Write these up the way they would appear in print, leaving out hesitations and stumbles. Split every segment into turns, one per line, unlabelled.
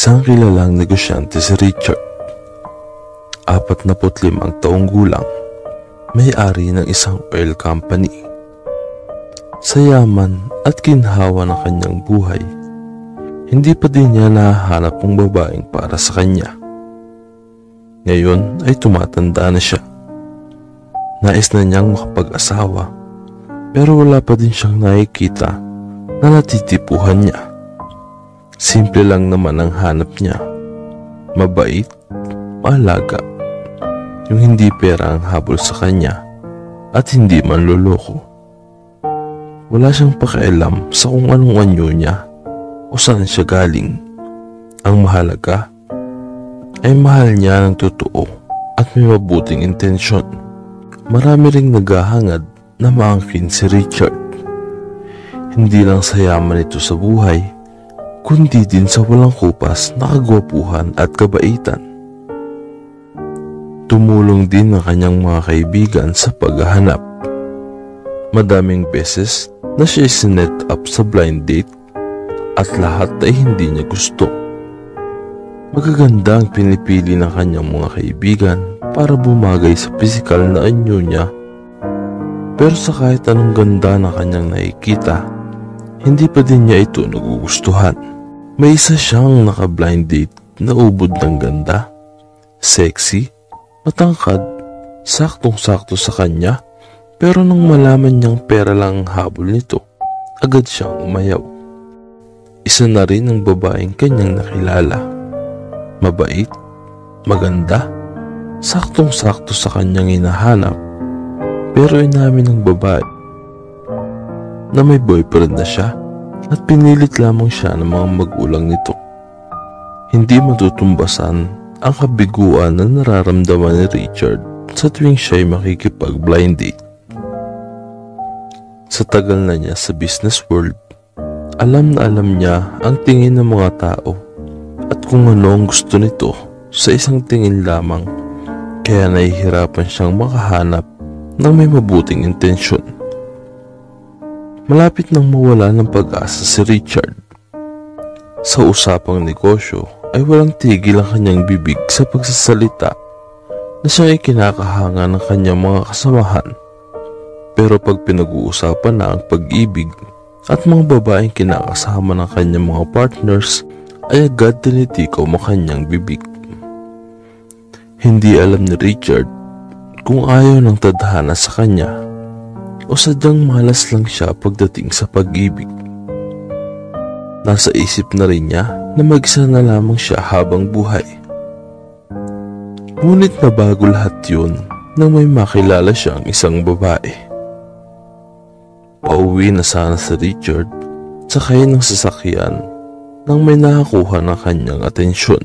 Isang kilalang negosyante si Richard. 45 taong gulang, may-ari ng isang oil company. Sa yaman at ginhawa ng kanyang buhay, hindi pa din niya nahahanap ng babaeng para sa kanya. Ngayon ay tumatanda na siya. Nais na niyang makapag-asawa, pero wala pa din siyang nakikita na natitipuhan niya. Simple lang naman ang hanap niya. Mabait, maalaga, yung hindi pera ang habol sa kanya at hindi manloloko. Wala siyang pakialam sa kung anong anyo niya o saan siya galing. Ang mahalaga ay mahal niya ng totoo at may mabuting intensyon. Marami ring naghahangad na maangkin si Richard. Hindi lang sa yaman ito sa buhay, kundi din sa walang kupas na kagwapuhan at kabaitan. Tumulong din ang kanyang mga kaibigan sa paghahanap. Madaming beses na siya sinet up sa blind date at lahat ay hindi niya gusto. Magaganda ang pinipili ng kanyang mga kaibigan para bumagay sa pisikal na anyo niya. Pero sa kahit anong ganda na kanyang nakikita, hindi pa din niya ito nagugustuhan. May isa siyang naka-blind date na ubod ng ganda, sexy, matangkad, saktong-sakto sa kanya, pero nung malaman niyang pera lang ang habol nito, agad siyang umayaw. Isa na rin ang babaeng kanyang nakilala. Mabait, maganda, saktong-sakto sa kanyang hinahanap, pero inamin ng babae na may boyfriend na siya at pinilit lamang siya ng mga magulang nito. Hindi matutumbasan ang kabiguan na nararamdaman ni Richard sa tuwing siya'y makikipag-blind date. Sa tagal na niya sa business world, alam na alam niya ang tingin ng mga tao at kung ano ang gusto nito sa isang tingin lamang, kaya nahihirapan siyang makahanap ng may mabuting intensyon. Malapit nang mawala ng pag-asa si Richard. Sa usapang negosyo ay walang tigil ang kanyang bibig sa pagsasalita na siya ay kinakahanga ng kanyang mga kasamahan. Pero pag pinag-uusapan na ang pag-ibig at mga babaeng kinakasama ng kanyang mga partners, ay agad tinitikaw ang kanyang bibig. Hindi alam ni Richard kung ayaw ng tadhana sa kanya o sadyang malas lang siya pagdating sa pag-ibig. Nasa isip na rin niya na mag-isa na lamang siya habang buhay. Ngunit nabago lahat yun nang may makilala siyang isang babae. Pauwi na sana si Richard sakay ng sasakyan nang may nakakuha ng kanyang atensyon.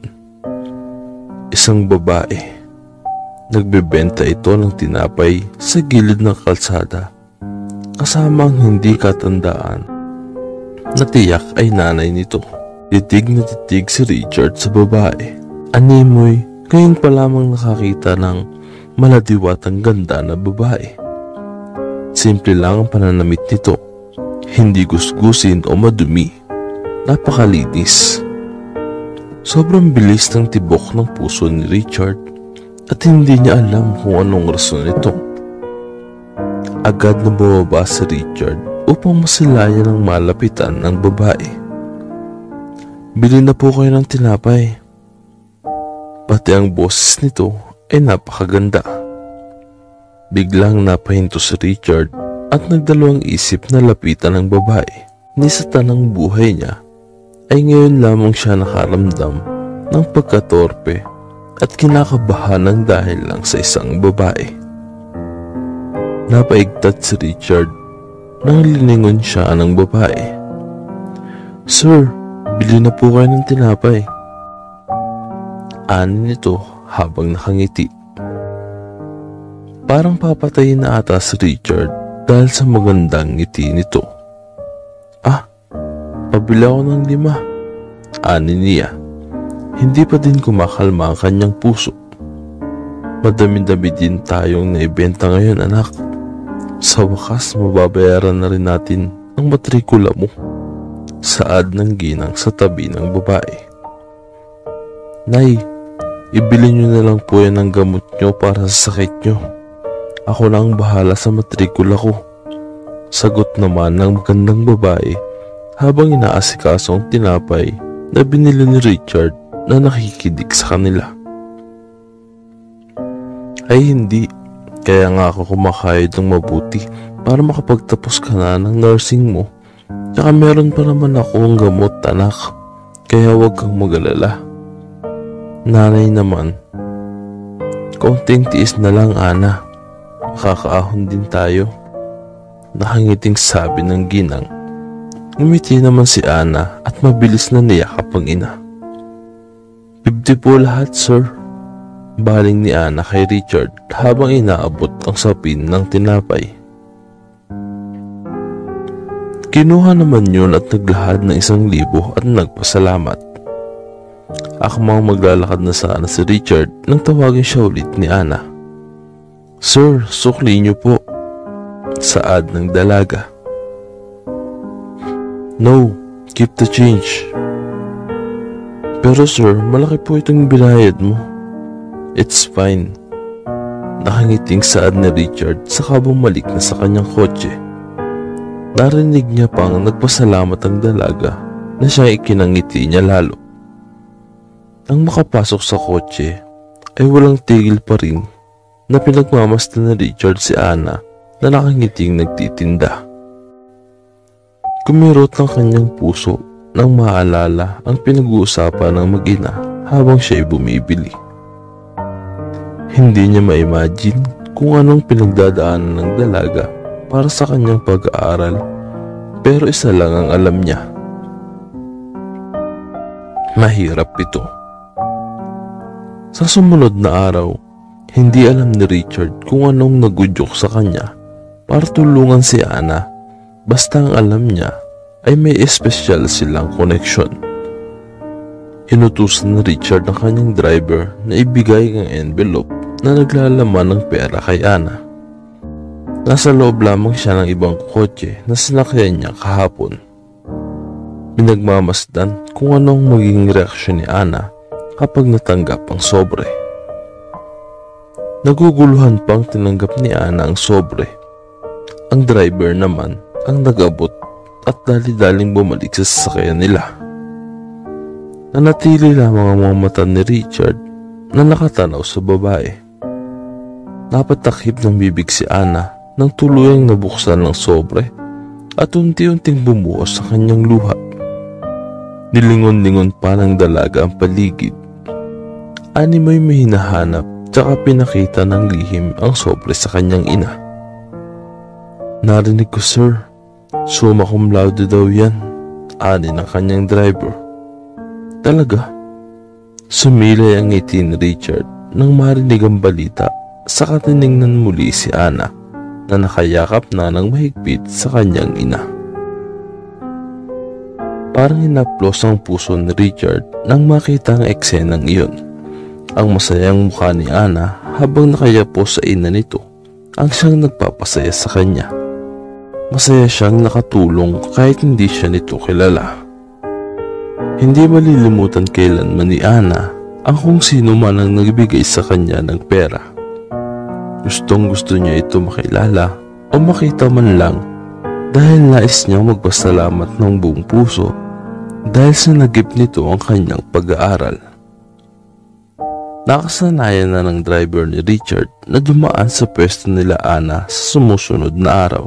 Isang babae. Nagbebenta ito ng tinapay sa gilid ng kalsada kasama ang hindi katandaan na tiyak ay nanay nito. Titig na titig si Richard sa babae. Animoy, ngayon pa lamang nakakita ng maladiwatang ganda na babae. Simple lang ang pananamit nito. Hindi gusgusin o madumi. Napakalinis. Sobrang bilis ng tibok ng puso ni Richard at hindi niya alam kung anong rason nito. Agad na bumaba si Richard upang masilayan ng malapitan ng babae. Bili na po kayo ng tinapay. Pati ang boses nito ay napakaganda. Biglang napahinto si Richard at nagdalawang isip na lapitan ng babae. Ni sa tanang buhay niya ay ngayon lamang siya nakaramdam ng pagkatorpe at kinakabahan ng dahil lang sa isang babae. Napaigtat si Richard nang liningon siya ng babae. "Sir, bili na po kayo ng tinapay." Ani nito habang nakangiti. Parang papatayin na ata si Richard dahil sa magandang ngiti nito. "Pabili ako ng 5. Ani niya. Hindi pa din kumakalma ang kanyang puso. "Madami-dami din tayong naibenta ngayon, anak. Sa wakas, mababayaran na rin natin ang matrikula mo." Saad ng ginang sa tabi ng babae. Nay, ibili nyo na lang po yan ng gamot nyo para sa sakit nyo. Ako na ang bahala sa matrikula ko. Sagot naman ng magandang babae habang inaasikaso ang tinapay na binili ni Richard na nakikinig sa kanila. Ay hindi, kaya nga ako kumakayod ng mabuti para makapagtapos ka na ng nursing mo. Tsaka meron pa naman akong gamot, anak, kaya huwag kang mag-alala. Nanay naman, konting tiis na lang, Ana, makakaahon din tayo. Nakangiting sabi ng ginang. Ngumiti naman si Ana at mabilis na niyakap ang ina. 50 po lahat, sir. Baling ni Ana kay Richard habang inaabot ang sapin ng tinapay. Kinuha naman yun at naglahad ng 1,000 at nagpasalamat. Akmang maglalakad na sana si Richard nang tawagin siya ulit ni Ana. Sir, sukli niyo po. Saad ng dalaga. No, keep the change. Pero sir, malaki po itong binayad mo. It's fine. Nakangiting saad ni Richard saka bumalik na sa kanyang kotse. Narinig niya pang nagpasalamat ang dalaga na siyang ikinangiti niya lalo. Nang makapasok sa kotse ay walang tigil pa rin na pinagmamasdan ni Richard si Ana na nakangiting nagtitinda. Kumirot ng kanyang puso nang maalala ang pinag-uusapan ng mag-ina habang siya'y bumibili. Hindi niya ma-imagine kung anong pinagdadaanan ng dalaga para sa kanyang pag-aaral, pero isa lang ang alam niya. Mahirap ito. Sa sumunod na araw, hindi alam ni Richard kung anong nagudyok sa kanya para tulungan si Ana, basta ang alam niya ay may espesyal silang koneksyon. Inutusan ni Richard ang kanyang driver na ibigay ang envelope na naglalaman ng pera kay Ana. Nasa loob lamang siya ng ibang kotse na sinakyan niya kahapon. Pinagmamasdan kung anong magiging reaksyon ni Ana kapag natanggap ang sobre. Naguguluhan pang tinanggap ni Ana ang sobre. Ang driver naman ang nag-abot at dali-daling bumalik sa sasakyan nila. Nanatili lamang ang mga mata ni Richard na nakatanaw sa babae. Napatakip ng bibig si Ana nang tuluyang nabuksan ng sobre at unti-unting bumuhos sa kanyang luha. Nilingon-lingon pa ng dalaga ang paligid. Animoy may hinahanap tsaka pinakita ng lihim ang sobre sa kanyang ina. Narinig ko, sir. Summa cum laude daw yan, ani ng kanyang driver. Talaga? Sumilay ang ngiti ni Richard nang marinig ang balita, saka tiningnan muli si Ana na nakayakap na ng mahigpit sa kanyang ina. Parang hinaplos ang puso ni Richard nang makita ang eksenang iyon. Ang masayang mukha ni Ana habang nakayapo sa ina nito ang siyang nagpapasaya sa kanya. Masaya siyang nakatulong kahit hindi siya nito kilala. Hindi malilimutan kailanman ni Ana ang kung sino man ang nagbigay sa kanya ng pera. Gustong gusto niya ito makilala o makita man lang dahil nais niyang magpasalamat ng buong puso dahil sa nagip nito ang kanyang pag-aaral. Nakasanayan na ng driver ni Richard na dumaan sa pwesto nila Ana sa sumusunod na araw.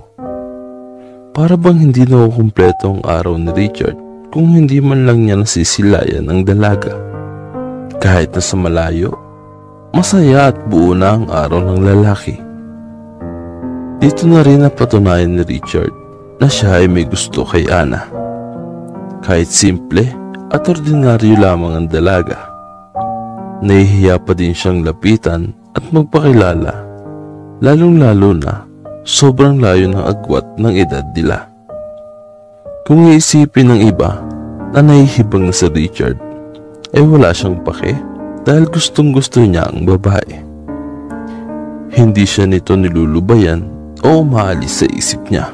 Para bang hindi nakukumpleto ang araw ni Richard kung hindi man lang niya nasisilayan ang dalaga. Kahit na sa malayo, masaya at buo na ang araw ng lalaki. Dito na rin napatunayan ni Richard na siya ay may gusto kay Ana. Kahit simple at ordinaryo lamang ang dalaga. Nahihiya pa din siyang lapitan at magpakilala, lalong-lalo na sobrang layo ng agwat ng edad nila. Kung iisipin ng iba na nahihibang na si Richard, ay wala siyang pake dahil gustong gusto niya ang babae. Hindi siya nito nilulubayan o umaalis sa isip niya.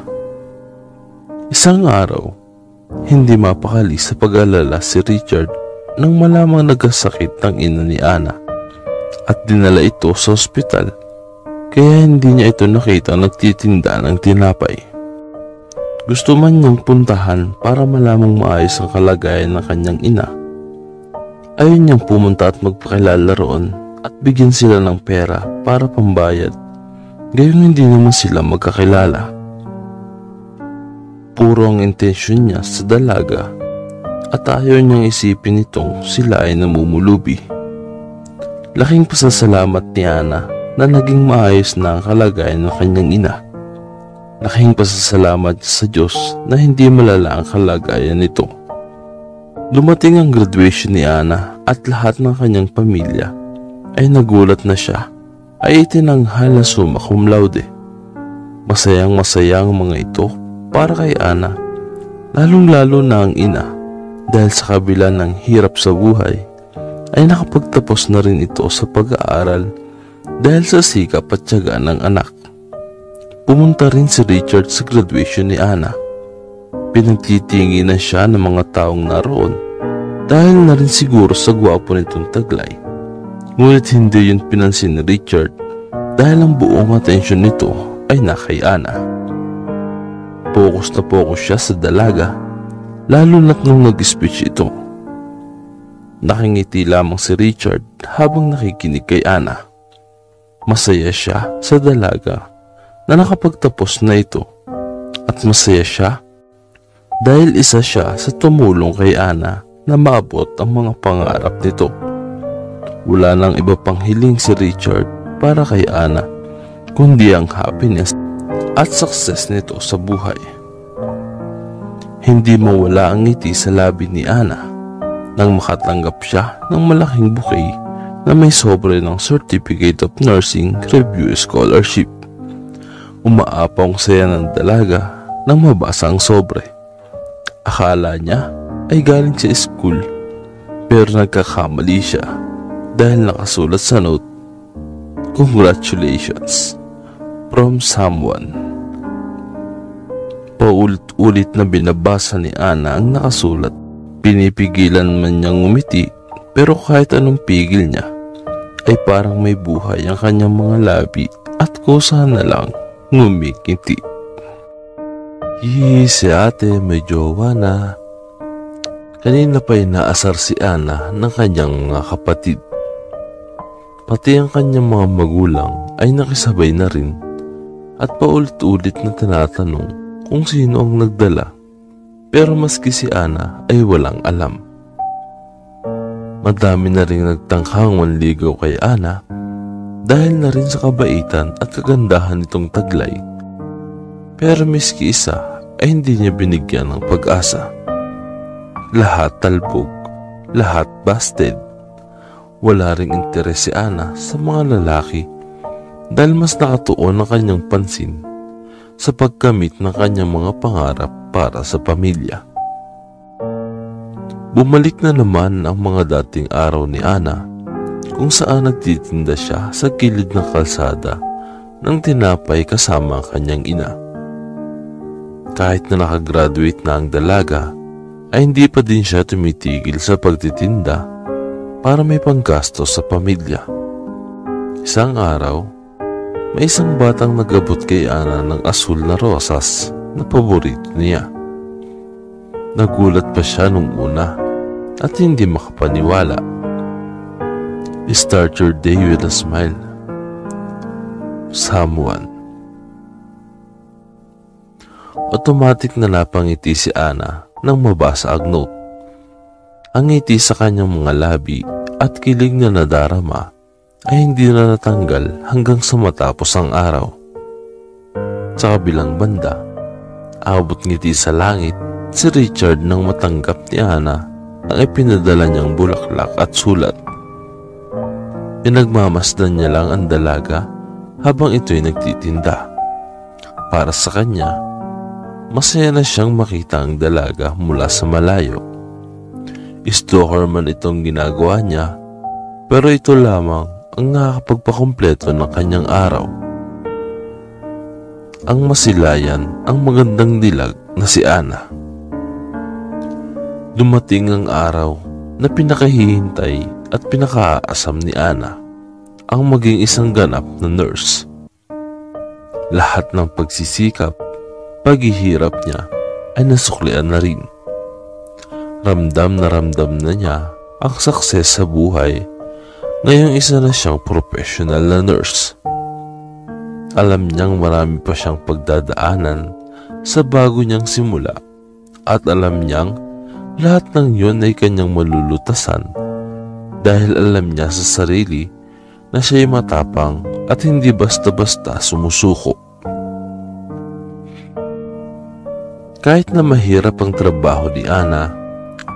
Isang araw, hindi mapakali sa pag-alala si Richard nang malamang nagkasakit ang ina ni Ana at dinala ito sa ospital, kaya hindi niya ito nakita nagtitinda ng tinapay. Gusto man niyang puntahan para malamang maayos ang kalagayan ng kanyang ina. Ayun niyang pumunta at magpakilala roon at bigyan sila ng pera para pambayad, gayong hindi naman sila magkakilala. Puro ang intensyon niya sa dalaga at ayaw niyang isipin nitong sila ay namumulubi. Laking pasasalamat ni Ana na naging maayos na ang kalagayan ng kanyang ina. Laking pasasalamat sa Diyos na hindi malala ang kalagayan nito. Dumating ang graduation ni Ana at lahat ng kanyang pamilya ay nagulat na siya ay itinanghal na summa cum laude. Masayang masaya ang mga ito para kay Ana, lalong-lalo na ang ina dahil sa kabila ng hirap sa buhay ay nakapagtapos na rin ito sa pag-aaral dahil sa sikap at tiyaga ng anak. Pumunta rin si Richard sa graduation ni Ana. Pinagtitinginan siya ng mga taong naroon dahil na rin siguro sa gwapo nitong taglay. Ngunit hindi yun pinansin ni Richard dahil ang buong atensyon nito ay na kay Ana. Focus na focus siya sa dalaga, lalo na't nung nag-speech ito. Nakingiti lamang si Richard habang nakikinig kay Ana. Masaya siya sa dalaga na nakapagtapos na ito at masaya siya dahil isa siya sa tumulong kay Ana na maabot ang mga pangarap nito. Wala nang iba pang hiling si Richard para kay Ana kundi ang happiness at success nito sa buhay. Hindi mawala ang ngiti sa labi ni Ana nang makatanggap siya ng malaking bouquet na may sobre ng Certificate of Nursing Review Scholarship. Umaapaw ang saya ng dalaga nang mabasa ang sobre. Akala niya ay galing sa school pero nagkakamali siya dahil nakasulat sa note, "Congratulations from someone." Paulit-ulit na binabasa ni Ana ang nakasulat. Pinipigilan man niyang ngumiti pero kahit anong pigil niya ay parang may buhay ang kanyang mga labi at kusa na lang ngumikiti. Si ate may jowa na. Kanina pa inaasar si Ana ng kanyang mga kapatid. Pati ang kanyang mga magulang ay nakisabay na rin at paulit-ulit na tinatanong kung sino ang nagdala. Pero maski si Ana ay walang alam. Madami na rin nagtangkang manligaw kay Ana dahil na rin sa kabaitan at kagandahan nitong taglay. Pero miski isa ay hindi niya binigyan ng pag-asa. Lahat talbog, lahat busted. Wala ring interes si Ana sa mga lalaki dahil mas nakatuon ang kanyang pansin sa pagkamit ng kanyang mga pangarap para sa pamilya. Bumalik na naman ang mga dating araw ni Ana kung saan nagtitinda siya sa gilid ng kalsada ng tinapay kasama ang kanyang ina. Kahit na nakagraduate na ang dalaga ay hindi pa din siya tumitigil sa pagtitinda para may panggastos sa pamilya. Isang araw, may isang batang nag-abot kay Ana ng asul na rosas na paborito niya. Nagulat pa siya nung una at hindi makapaniwala. Start your day with a smile. Someone. Automatic na napangiti si Ana nang mabasa ang note. Ang ngiti sa kanyang mga labi at kilig na nadarama ay hindi na natanggal hanggang sa matapos ang araw. Sa kabilang banda, abot ngiti sa langit si Richard nang matanggap ni Ana ang ipinadala niyang bulaklak at sulat. Pinagmamasdan niya lang ang dalaga habang ito'y nagtitinda. Para sa kanya, masaya na siyang makita ang dalaga mula sa malayo. Stalker man itong ginagawa niya, pero ito lamang ang nakakapagpakumpleto ng kanyang araw. Ang masilayan ang magandang dilag na si Ana. Dumating ang araw na pinakahihintay at pinakaasam ni Ana ang maging isang ganap na nurse. Lahat ng pagsisikap, paghihirap niya ay nasuklian na rin. Ramdam na niya ang success sa buhay ngayong isa na siyang professional na nurse. Alam niyang marami pa siyang pagdadaanan sa bago niyang simula at alam niyang lahat ng yun ay kanyang malulutasan dahil alam niya sa sarili na siya'y matapang at hindi basta-basta sumusuko. Kahit na mahirap ang trabaho ni Ana,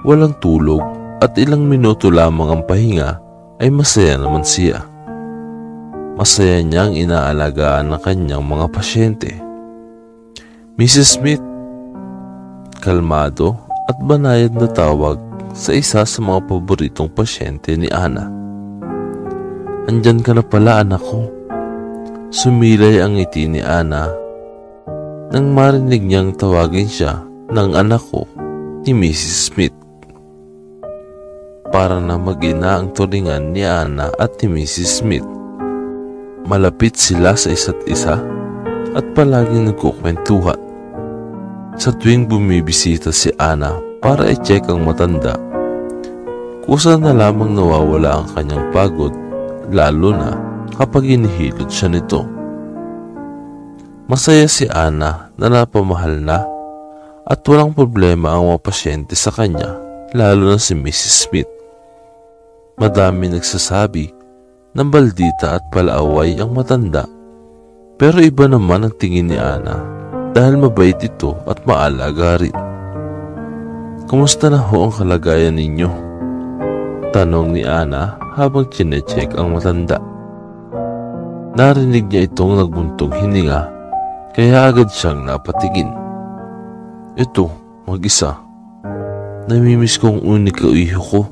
walang tulog at ilang minuto lamang ang pahinga ay masaya naman siya. Masaya niyang inaalagaan ng kanyang mga pasyente. Mrs. Smith, kalmado at banayad na tawag sa isa sa mga paboritong pasyente ni Ana. Andyan ka na pala, anak ko. Sumilay ang ngiti ni Ana nang marinig niyang tawagin siya ng anak ko ni Mrs. Smith. Para na mag-ina ang turingan ni Ana at ni Mrs. Smith. Malapit sila sa isa't isa at palaging nagkukwentuhan. Sa tuwing bumibisita si Ana para i-check ang matanda, kusa na lamang nawawala ang kanyang pagod, lalo na kapag inihilod siya nito. Masaya si Ana na napamahal na at walang problema ang mga pasyente sa kanya, lalo na si Mrs. Smith. Madami nagsasabi ng baldita at palaaway ang matanda, pero iba naman ang tingin ni Ana dahil mabait ito at maalaga rin. Kumusta na ho ang kalagayan ninyo? Tanong ni Ana habang chinecheck ang matanda. Narinig niya itong nagbuntong hininga, kaya agad siyang napatingin. Ito, mag-isa. Namimiss ko ang unika iho ko.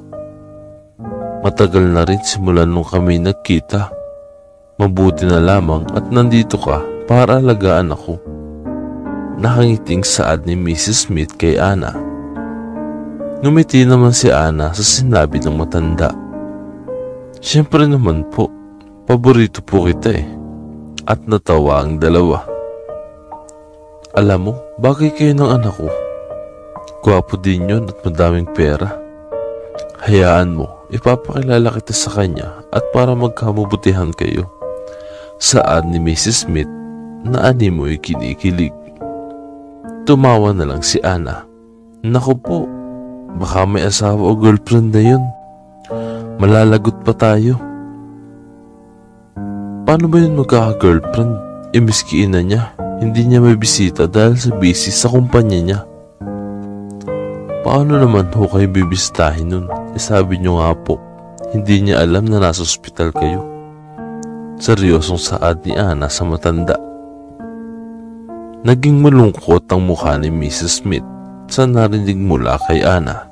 Matagal na rin simula nung kami nagkita. Mabuti na lamang at nandito ka para alagaan ako. Nakangiting saad ni Mrs. Smith kay Ana. Ngumiti naman si Ana sa sinabi ng matanda. Siyempre naman po, paborito po kita eh. At natawa ang dalawa. Alam mo, bagay kayo ng anak ko. Gwapo din yun at madaming pera. Hayaan mo, ipapakilala kita sa kanya at para magkamubutihan kayo. Saad ni Mrs. Smith na animoy kinikilig. Tumawa na lang si Ana. Naku po, baka may asawa o girlfriend na yun. Malalagot pa tayo. Paano ba yun magkaka-girlfriend? Miski ina niya, hindi niya may bisita dahil sa busy sa kumpanya niya. Paano naman ho kayo bibisitahin nun? Sabi niyo nga po, hindi niya alam na nasa ospital kayo. Seryosong saad ni Ana sa matanda. Naging malungkot ang mukha ni Mrs. Smith sa narinig mula kay Ana.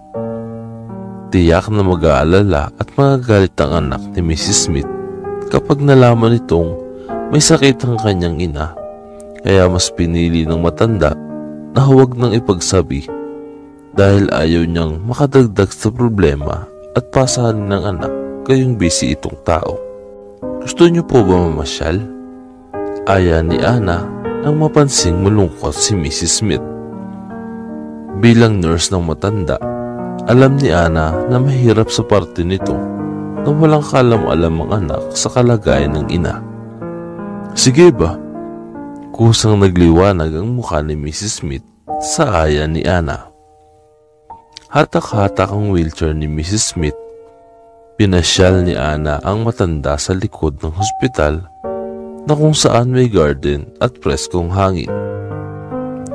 Tiyak na mag-aalala at magagalit ang anak ni Mrs. Smith kapag nalaman itong may sakit ang kanyang ina, kaya mas pinili ng matanda na huwag nang ipagsabi dahil ayaw niyang makadagdag sa problema at pasahan ng anak gayong busy itong tao. Gusto niyo po ba mamasyal? Aya ni Ana nang mapansing malungkot si Mrs. Smith. Bilang nurse ng matanda, alam ni Ana na mahirap sa parte nito na walang kalam-alam ang anak sa kalagayan ng ina. Sige ba? Kusang nagliwanag ang mukha ni Mrs. Smith sa aya ni Ana. Hatak-hatak ang wheelchair ni Mrs. Smith. Pinasyal ni Ana ang matanda sa likod ng hospital na kung saan may garden at preskong hangin.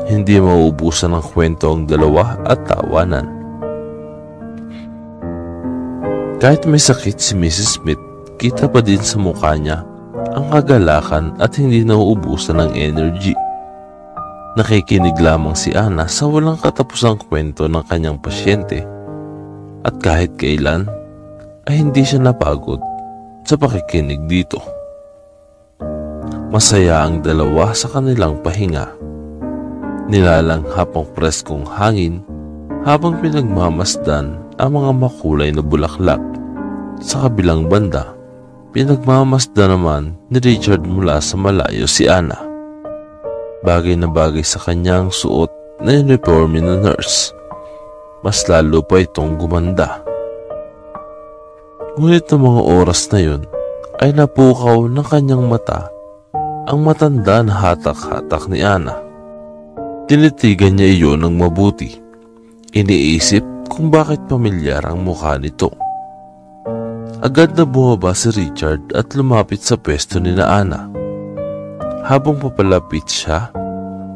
Hindi mauubusan ng kwento ang dalawa at tawanan. Kahit may sakit si Mrs. Smith, kita pa din sa mukha niya ang kagalakan at hindi nauubusan ng energy. Nakikinig lamang si Ana sa walang katapusang kwento ng kanyang pasyente at kahit kailan ay hindi siya napagod sa pakikinig dito. Masaya ang dalawa sa kanilang pahinga. Nilalanghap ang preskong hangin habang pinagmamasdan ang mga makulay na bulaklak. Sa kabilang banda, pinagmamasda naman ni Richard mula sa malayo si Ana. Bagay na bagay sa kanyang suot na uniforme na nurse. Mas lalo pa itong gumanda. Ngunit ng mga oras na yun ay napukaw ng kanyang mata ang matanda na hatak-hatak ni Ana. Tinitigan niya iyon ng mabuti. Iniisip kung bakit pamilyar ang mukha nito. Agad na bumaba si Richard at lumapit sa pwesto ni Ana. Habang papalapit siya,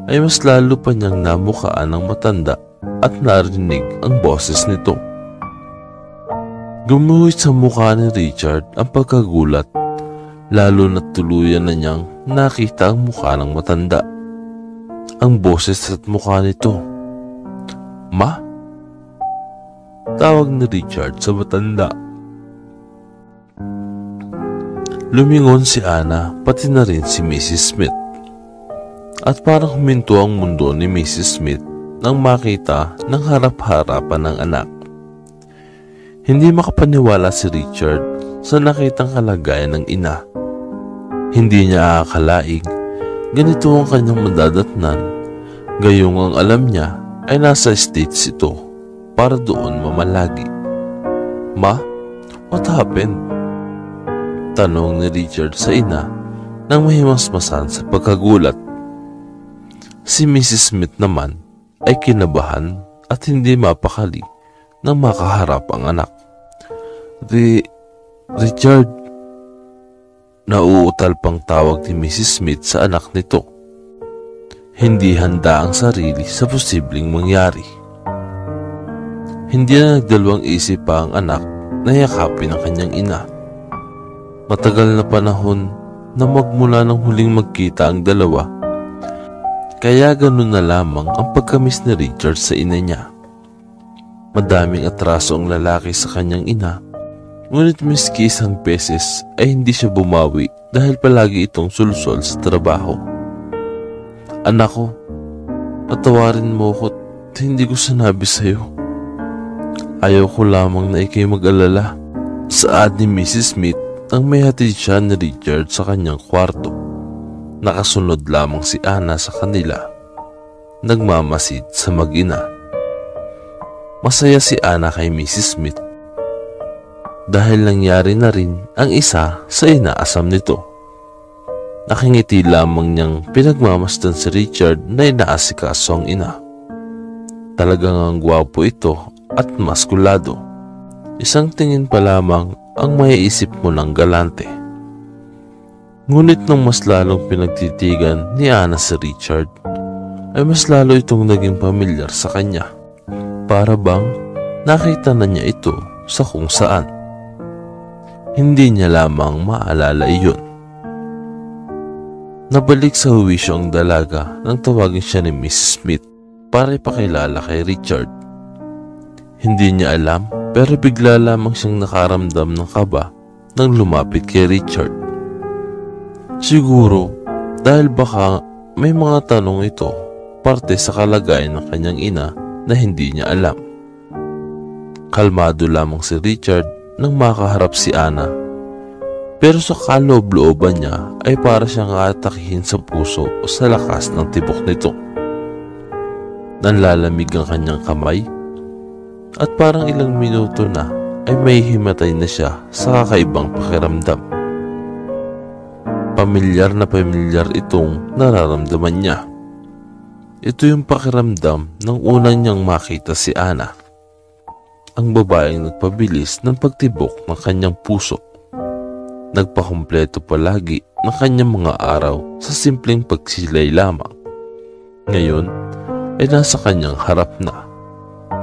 ay mas lalo pa niyang namukaan ng matanda at narinig ang boses nito. Gumuhit sa mukha ni Richard ang pagkagulat, lalo na tuluyan na niyang nakita ang mukha ng matanda. Ang boses at mukha nito. "Ma?" Tawag ni Richard sa matanda. Lumingon si Ana, pati na rin si Mrs. Smith. At parang huminto ang mundo ni Mrs. Smith nang makita ng harap-harapan ng anak. Hindi makapaniwala si Richard sa nakitang kalagayan ng ina. Hindi niya aakalaing ganito ang kanyang madadatnan, gayong ang alam niya ay nasa States ito para doon mamalagi. "Ma, what happened?" Tanong ni Richard sa ina nang mahimasmasan sa pagkagulat. Si Mrs. Smith naman ay kinabahan at hindi mapakali nang makaharap ang anak. Richard, nauutal pang tawag ni Mrs. Smith sa anak nito. Hindi handa ang sarili sa posibleng mangyari. Hindi na nagdalawang isip pa ang anak na yakapin ang kanyang ina. Matagal na panahon na magmula nang huling magkita ang dalawa, kaya ganun na lamang ang pagkamis ni Richard sa ina niya. Madaming atraso ang lalaki sa kanyang ina, ngunit miski isang beses ay hindi siya bumawi dahil palagi itong sulusol sa trabaho. "Anak ko, patawarin mo ko at hindi ko sinabi sa'yo. Ayaw ko lamang na ikay mag-alala." Saad ni Mrs. Smith nang may hatid siya ni Richard sa kanyang kwarto. Nakasunod lamang si Ana sa kanila, nagmamasid sa mag-ina. Masaya si Ana kay Mrs. Smith dahil nangyari na rin ang isa sa inaasam nito. Nakingiti lamang niyang pinagmamasdan si Richard na inaasikaso ang ina. Talagang ang gwapo ito at maskulado. Isang tingin pa lamang ang maiisip mo ng galante. Ngunit nang mas lalong pinagtitigan ni Ana si Richard, ay mas lalo itong naging pamilyar sa kanya. Para bang nakita na niya ito sa kung saan. Hindi niya lamang maalala iyon. Nabalik sa huwisyo ang dalaga nang tawagin siya ni Mrs. Smith para ipakilala kay Richard. Hindi niya alam, pero bigla lamang siyang nakaramdam ng kaba nang lumapit kay Richard. Siguro dahil baka may mga tanong ito parte sa kalagayan ng kanyang ina na hindi niya alam. Kalmado lamang si Richard nang makaharap si Ana, pero sa kaloob-looban niya ay para siyang atakihin sa puso o sa lakas ng tibok nito. Nanlalamig ang kanyang kamay at parang ilang minuto na ay may himatay na siya sa kakaibang pakiramdam. Pamilyar na pamilyar itong nararamdaman niya. Ito yung pakiramdam ng unang niyang makita si Ana, ang babaeng nagpabilis ng pagtibok ng kanyang puso. Nagpakumpleto palagi ng kanyang mga araw sa simpleng pagsilay lamang. Ngayon ay nasa kanyang harap na,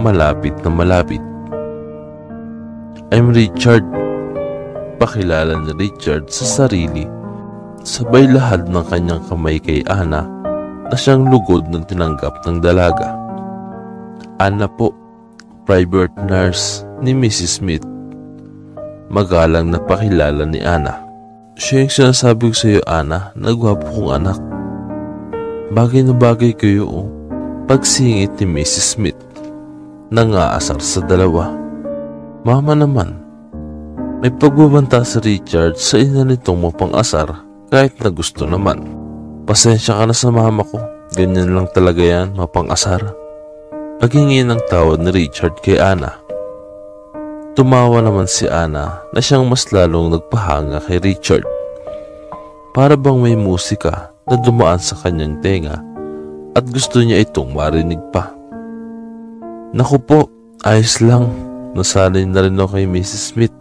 malapit na malapit. "I'm Richard," pakilala ni Richard sa sarili, sabay lahad ng kanyang kamay kay Ana na siyang lugod ng tinanggap ng dalaga. "Ana po, private nurse ni Mrs. Smith." Magalang na pakilala ni Ana. "Siya yung sinasabi ko sa iyo, Ana, na gwapo kong anak." Bagay na bagay kayo, pagsingit ni Mrs. Smith. Nangaasar sa dalawa. Mama naman, may pagbabanta si Richard sa ina nitong mapang-asar kahit na gusto naman. Pasensya ka na sa mama ko, ganyan lang talaga yan, mapang-asar. Paghingi ng tawad ni Richard kay Ana. Tumawa naman si Ana na siyang mas lalong nagpahanga kay Richard. Para bang may musika na dumaan sa kanyang tenga at gusto niya itong marinig pa. Naku po, ayos lang. Nasanay na rin ako kay Mrs. Smith.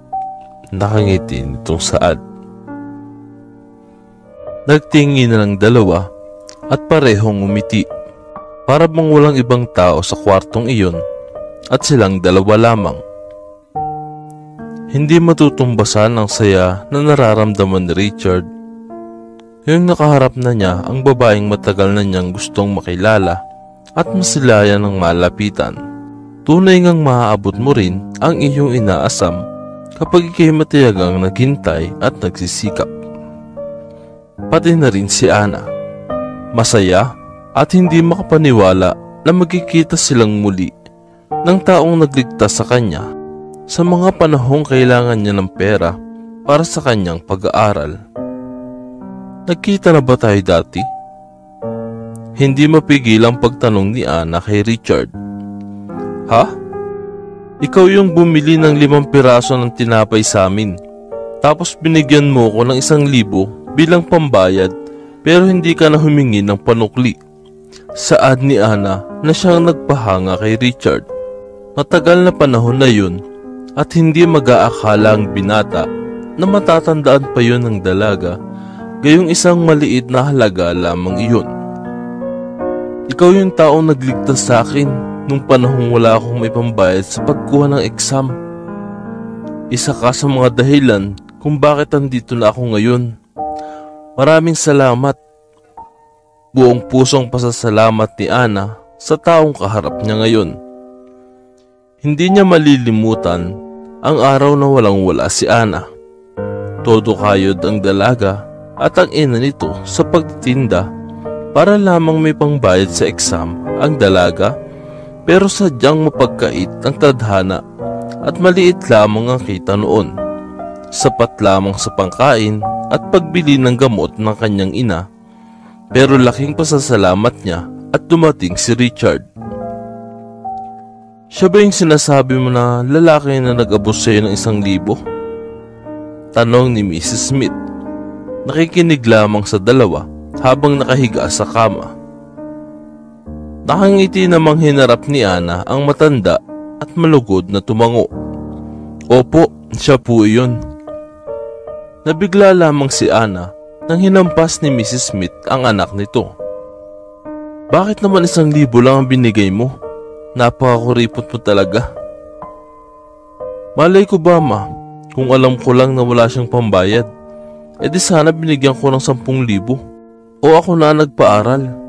Nakangiti nitong saad. Nagtingin na ng dalawa at parehong umiti. Para bang walang ibang tao sa kwartong iyon at silang dalawa lamang. Hindi matutumbasan ang saya na nararamdaman ni Richard. Ngayong nakaharap na niya ang babaeng matagal na niyang gustong makilala at masilayan ng malapitan. Tunay ngang maaabot mo rin ang iyong inaasam kapag ikay matiyagang naghintay at nagsisikap. Pati na rin si Ana. Masaya at hindi makapaniwala na magkikita silang muli ng taong nagligtas sa kanya sa mga panahong kailangan niya ng pera para sa kanyang pag-aaral. Nagkita na ba tayo dati? Hindi mapigil ang pagtanong ni Ana kay Richard. Ha? Ikaw yung bumili ng 5 piraso ng tinapay sa amin. Tapos binigyan mo ko ng 1,000 bilang pambayad pero hindi ka na humingi ng panukli. Saad ni Ana na siyang nagpahanga kay Richard. Matagal na panahon na yun at hindi mag-aakala ang binata na matatandaan pa yun ng dalaga, gayong isang maliit na halaga lamang iyon. Ikaw yung taong nagligtas sa akin nung panahong wala akong may pambayad sa pagkuha ng exam. Isa ka sa mga dahilan kung bakit andito na ako ngayon. Maraming salamat. Buong pusong pasasalamat ni Ana sa taong kaharap niya ngayon. Hindi niya malilimutan ang araw na walang-wala si Ana. Todo kayod ang dalaga at ang ina nito sa pagtitinda para lamang may pangbayad sa exam ang dalaga. Pero sadyang mapagkait ang tadhana at maliit lamang ang kita noon. Sapat lamang sa pangkain at pagbili ng gamot ng kanyang ina. Pero laking pasasalamat niya at dumating si Richard. Siya ba yung sinasabi mo na lalaki na nag-abos sa'yo ng 1,000? Tanong ni Mrs. Smith. Nakikinig lamang sa dalawa habang nakahiga sa kama. Nakangiti namang hinarap ni Ana ang matanda at malugod na tumango. Opo, siya po iyon. Nabigla lamang si Ana nang hinampas ni Mrs. Smith ang anak nito. Bakit naman 1,000 lang ang binigay mo? Napakakuripot mo talaga. Malay ko ba, ma, kung alam ko lang na wala siyang pambayad, edi sana binigyan ko ng 10,000 o ako na nagpaaral.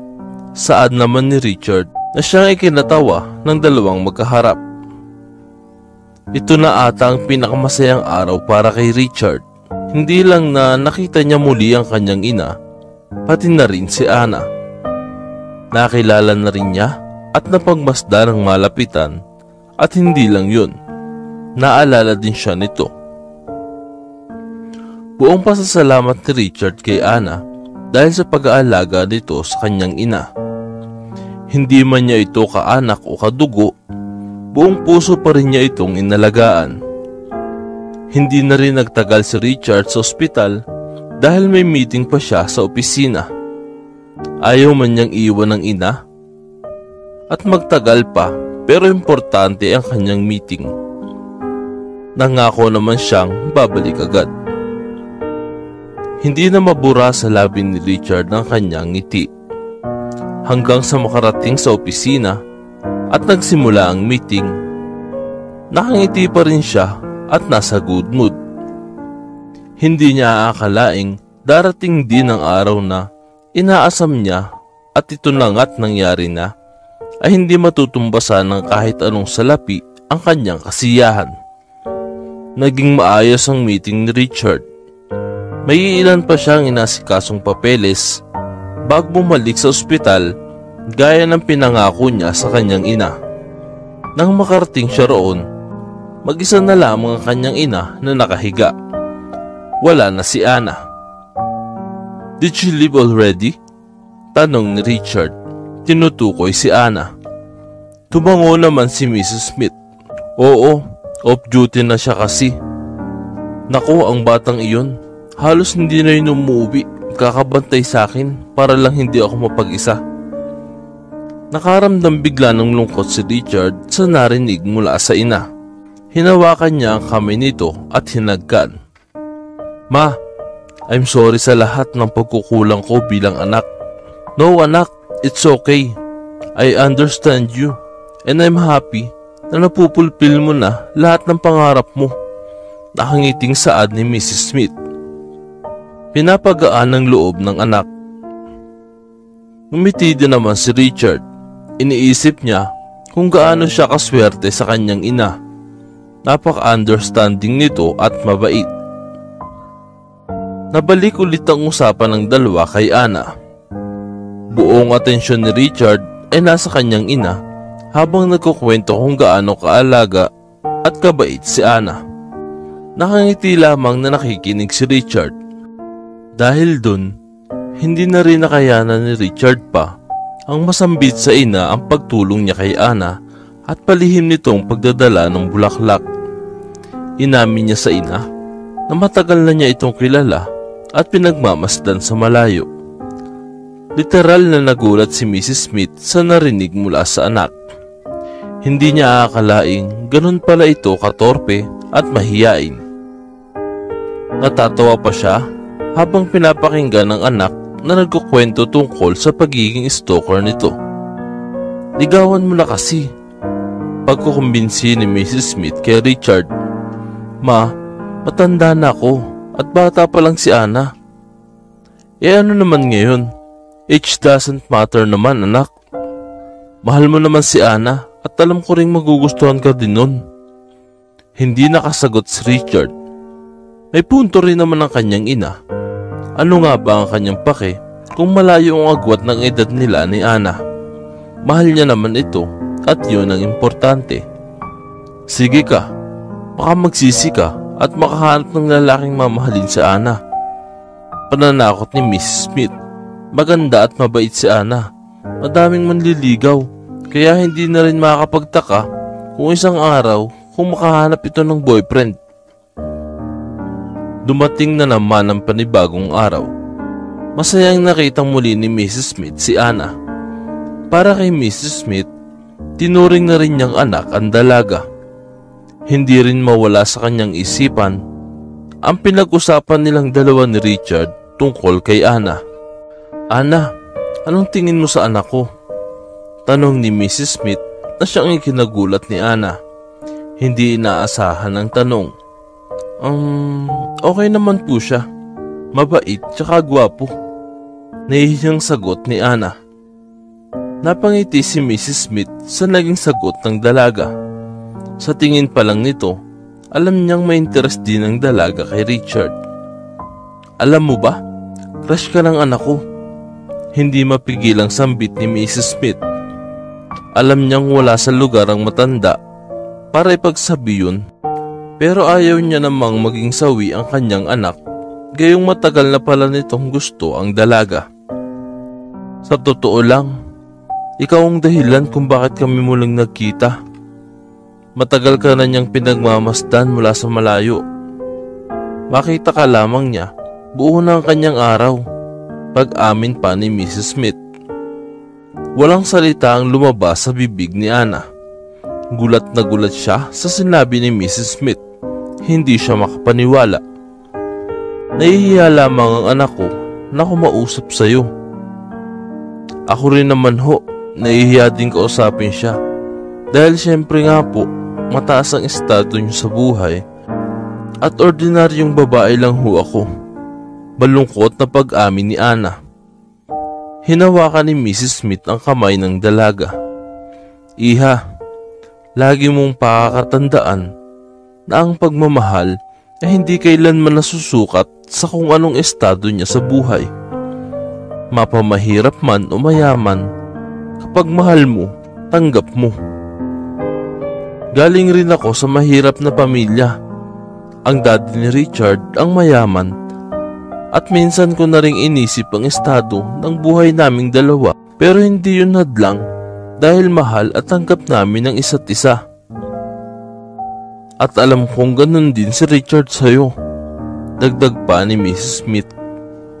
Saad naman ni Richard na siyang ikinatawa ng dalawang magkaharap. Ito na ata ang pinakamasayang araw para kay Richard. Hindi lang na nakita niya muli ang kanyang ina, pati na rin si Ana. Nakilala na rin niya at napagmasdan ng malapitan at hindi lang yun, naalala din siya nito. Buong pasasalamat ni Richard kay Ana dahil sa pag-aalaga nito sa kanyang ina. Hindi man niya ito kaanak o kadugo, buong puso pa rin niya itong inalagaan. Hindi na rin nagtagal si Richard sa ospital dahil may meeting pa siya sa opisina. Ayaw man niyang iwan ng ina at magtagal pa pero importante ang kanyang meeting. Nangako naman siyang babalik agad. Hindi na mabura sa labi ni Richard ang kanyang ngiti. Hanggang sa makarating sa opisina at nagsimula ang meeting, nakangiti pa rin siya at nasa good mood. Hindi niya aakalaing darating din ang araw na inaasam niya at ito na nga't nangyari na ay hindi matutumbasan ng kahit anong salapi ang kanyang kasiyahan. Naging maayos ang meeting ni Richard. May ilan pa siyang inasikasong papeles bago bumalik sa ospital gaya ng pinangako niya sa kanyang ina. Nang makarating siya roon, Mag-isa na lamang ang kanyang ina na nakahiga. Wala na si Anna. "Did she leave already?" tanong ni Richard. Tinutukoy si Anna. Tumango naman si Mrs. Smith. "Oo, off duty na siya kasi." "Naku, ang batang iyon. Halos hindi na yun umuwi. Kakabantay sa akin para lang hindi ako mapag-isa." Nakaramdam bigla ng lungkot si Richard sa narinig mula sa ina. Hinawakan niya ang kamay nito at hinagkan. "Ma, I'm sorry sa lahat ng pagkukulang ko bilang anak." "No anak, it's okay. I understand you and I'm happy na napupulpil mo na lahat ng pangarap mo." Nakangiting saad ni Mrs. Smith. Pinapagaan ng loob ng anak. Ngumiti din naman si Richard. Iniisip niya kung gaano siya kaswerte sa kanyang ina. Napaka-understanding nito at mabait. Nabalik ulit ang usapan ng dalawa kay Anna. Buong atensyon ni Richard ay nasa kanyang ina habang nagkukwento kung gaano kaalaga at kabait si Anna. Nakangiti lamang na nakikinig si Richard. Dahil dun, hindi na rin nakayanan ni Richard pa ang masambit sa ina ang pagtulong niya kay Anna at palihim nitong pagdadala ng bulaklak. Inamin niya sa ina na matagal na niya itong kilala at pinagmamasdan sa malayo. Literal na nagulat si Mrs. Smith sa narinig mula sa anak. Hindi niya aakalaing ganun pala ito katorpe at mahiyain. Natatawa pa siya habang pinapakinggan ng anak na nagkukwento tungkol sa pagiging stalker nito. "Ligawan mo na kasi," pagkukumbinsi ni Mrs. Smith kay Richard. "Ma, matanda na ako at bata pa lang si Anna." Ano naman ngayon? Age doesn't matter naman, anak. Mahal mo naman si Anna at alam ko ring magugustuhan ka din nun." Hindi nakasagot si Richard. May punto rin naman ang kanyang ina. Ano nga ba ang kanyang pake kung malayo ang agwat ng edad nila ni Anna? Mahal niya naman ito at yun ang importante. "Sige ka, baka magsisi ka at makahanap ng lalaking mamahalin si Anna." Pananakot ni Mrs. Smith. Maganda at mabait si Anna. Madaming manliligaw, kaya hindi na rin makakapagtaka kung isang araw kung makahanap ito ng boyfriend. Dumating na naman ang panibagong araw. Masayang nakitang muli ni Mrs. Smith si Anna. Para kay Mrs. Smith, tinuring na rin niyang anak ang dalaga. Hindi rin mawala sa kanyang isipan ang pinag-usapan nilang dalawa ni Richard tungkol kay Anna. "Anna, anong tingin mo sa anak ko?" tanong ni Mrs. Smith na siyang ikinagulat ni Anna. Hindi inaasahan ang tanong. Okay naman po siya. Mabait tsaka gwapo." Nahihiyang sagot ni Anna. Napangiti si Mrs. Smith sa naging sagot ng dalaga. Sa tingin pa lang nito, alam niyang may interest din ang dalaga kay Richard. "Alam mo ba, crush ka ng anak ko." Hindi mapigilang sambit ni Mrs. Smith. Alam niyang wala sa lugar ang matanda para ipagsabi yun. Pero ayaw niya namang maging sawi ang kanyang anak, gayong matagal na pala nitong gusto ang dalaga. "Sa totoo lang, ikaw ang dahilan kung bakit kami muling nagkita. Matagal ka na niyang pinagmamasdan mula sa malayo. Makita ka lamang niya, buo na ang kanyang araw," pag-amin pa ni Mrs. Smith. Walang salita ang lumabas sa bibig ni Anna. Gulat na gulat siya sa sinabi ni Mrs. Smith. Hindi siya makapaniwala. "Nahihiya lamang ang anak ko na kumausap sa iyo." "Ako rin naman ho, nahihiya din kausapin siya. Dahil syempre nga po, mataas ang estado niyo sa buhay at ordinaryong babae lang ho ako." Malungkot na pag-amin ni Anna. Hinawakan ni Mrs. Smith ang kamay ng dalaga. "Iha, lagi mong pakakatandaan na ang pagmamahal ay hindi kailanman nasusukat sa kung anong estado niya sa buhay. Mapamahirap man o mayaman, kapag mahal mo, tanggap mo." Galing rin ako sa mahirap na pamilya. Ang daddy ni Richard ang mayaman. At minsan ko na ring inisip ang estado ng buhay naming dalawa. Pero hindi yun hadlang dahil mahal at tanggap namin ang isa't isa. At alam kong ganun din si Richard sa'yo. Dagdag pa ni Mrs. Smith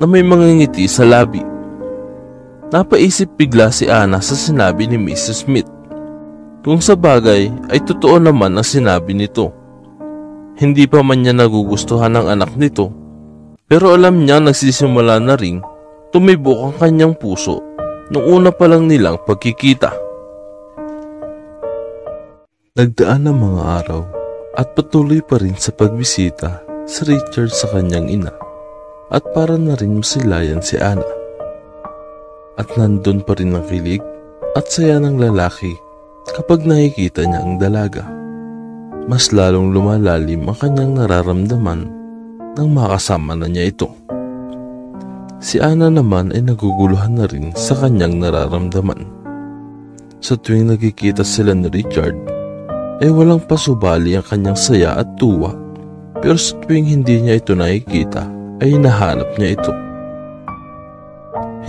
na may mga ngiti sa labi. Napaisip bigla si Ana sa sinabi ni Mrs. Smith. Kung sa bagay ay totoo naman ang sinabi nito. Hindi pa man niya nagugustuhan ang anak nito, pero alam niya nagsisimula na ring tumibok ang kanyang puso nung una pa lang nilang pagkikita. Nagdaan ang mga araw at patuloy pa rin sa pagbisita si Richard sa kanyang ina at para na rin masilayan si Ana. At nandun pa rin ang kilig at saya ng lalaki kapag nakikita niya ang dalaga. Mas lalong lumalalim ang kanyang nararamdaman nang makasama na niya ito. Si Ana naman ay naguguluhan na rin sa kanyang nararamdaman. Sa tuwing nagkikita sila ni Richard, ay walang pasubali ang kanyang saya at tuwa. Pero sa tuwing hindi niya ito nakikita, ay hinahanap niya ito.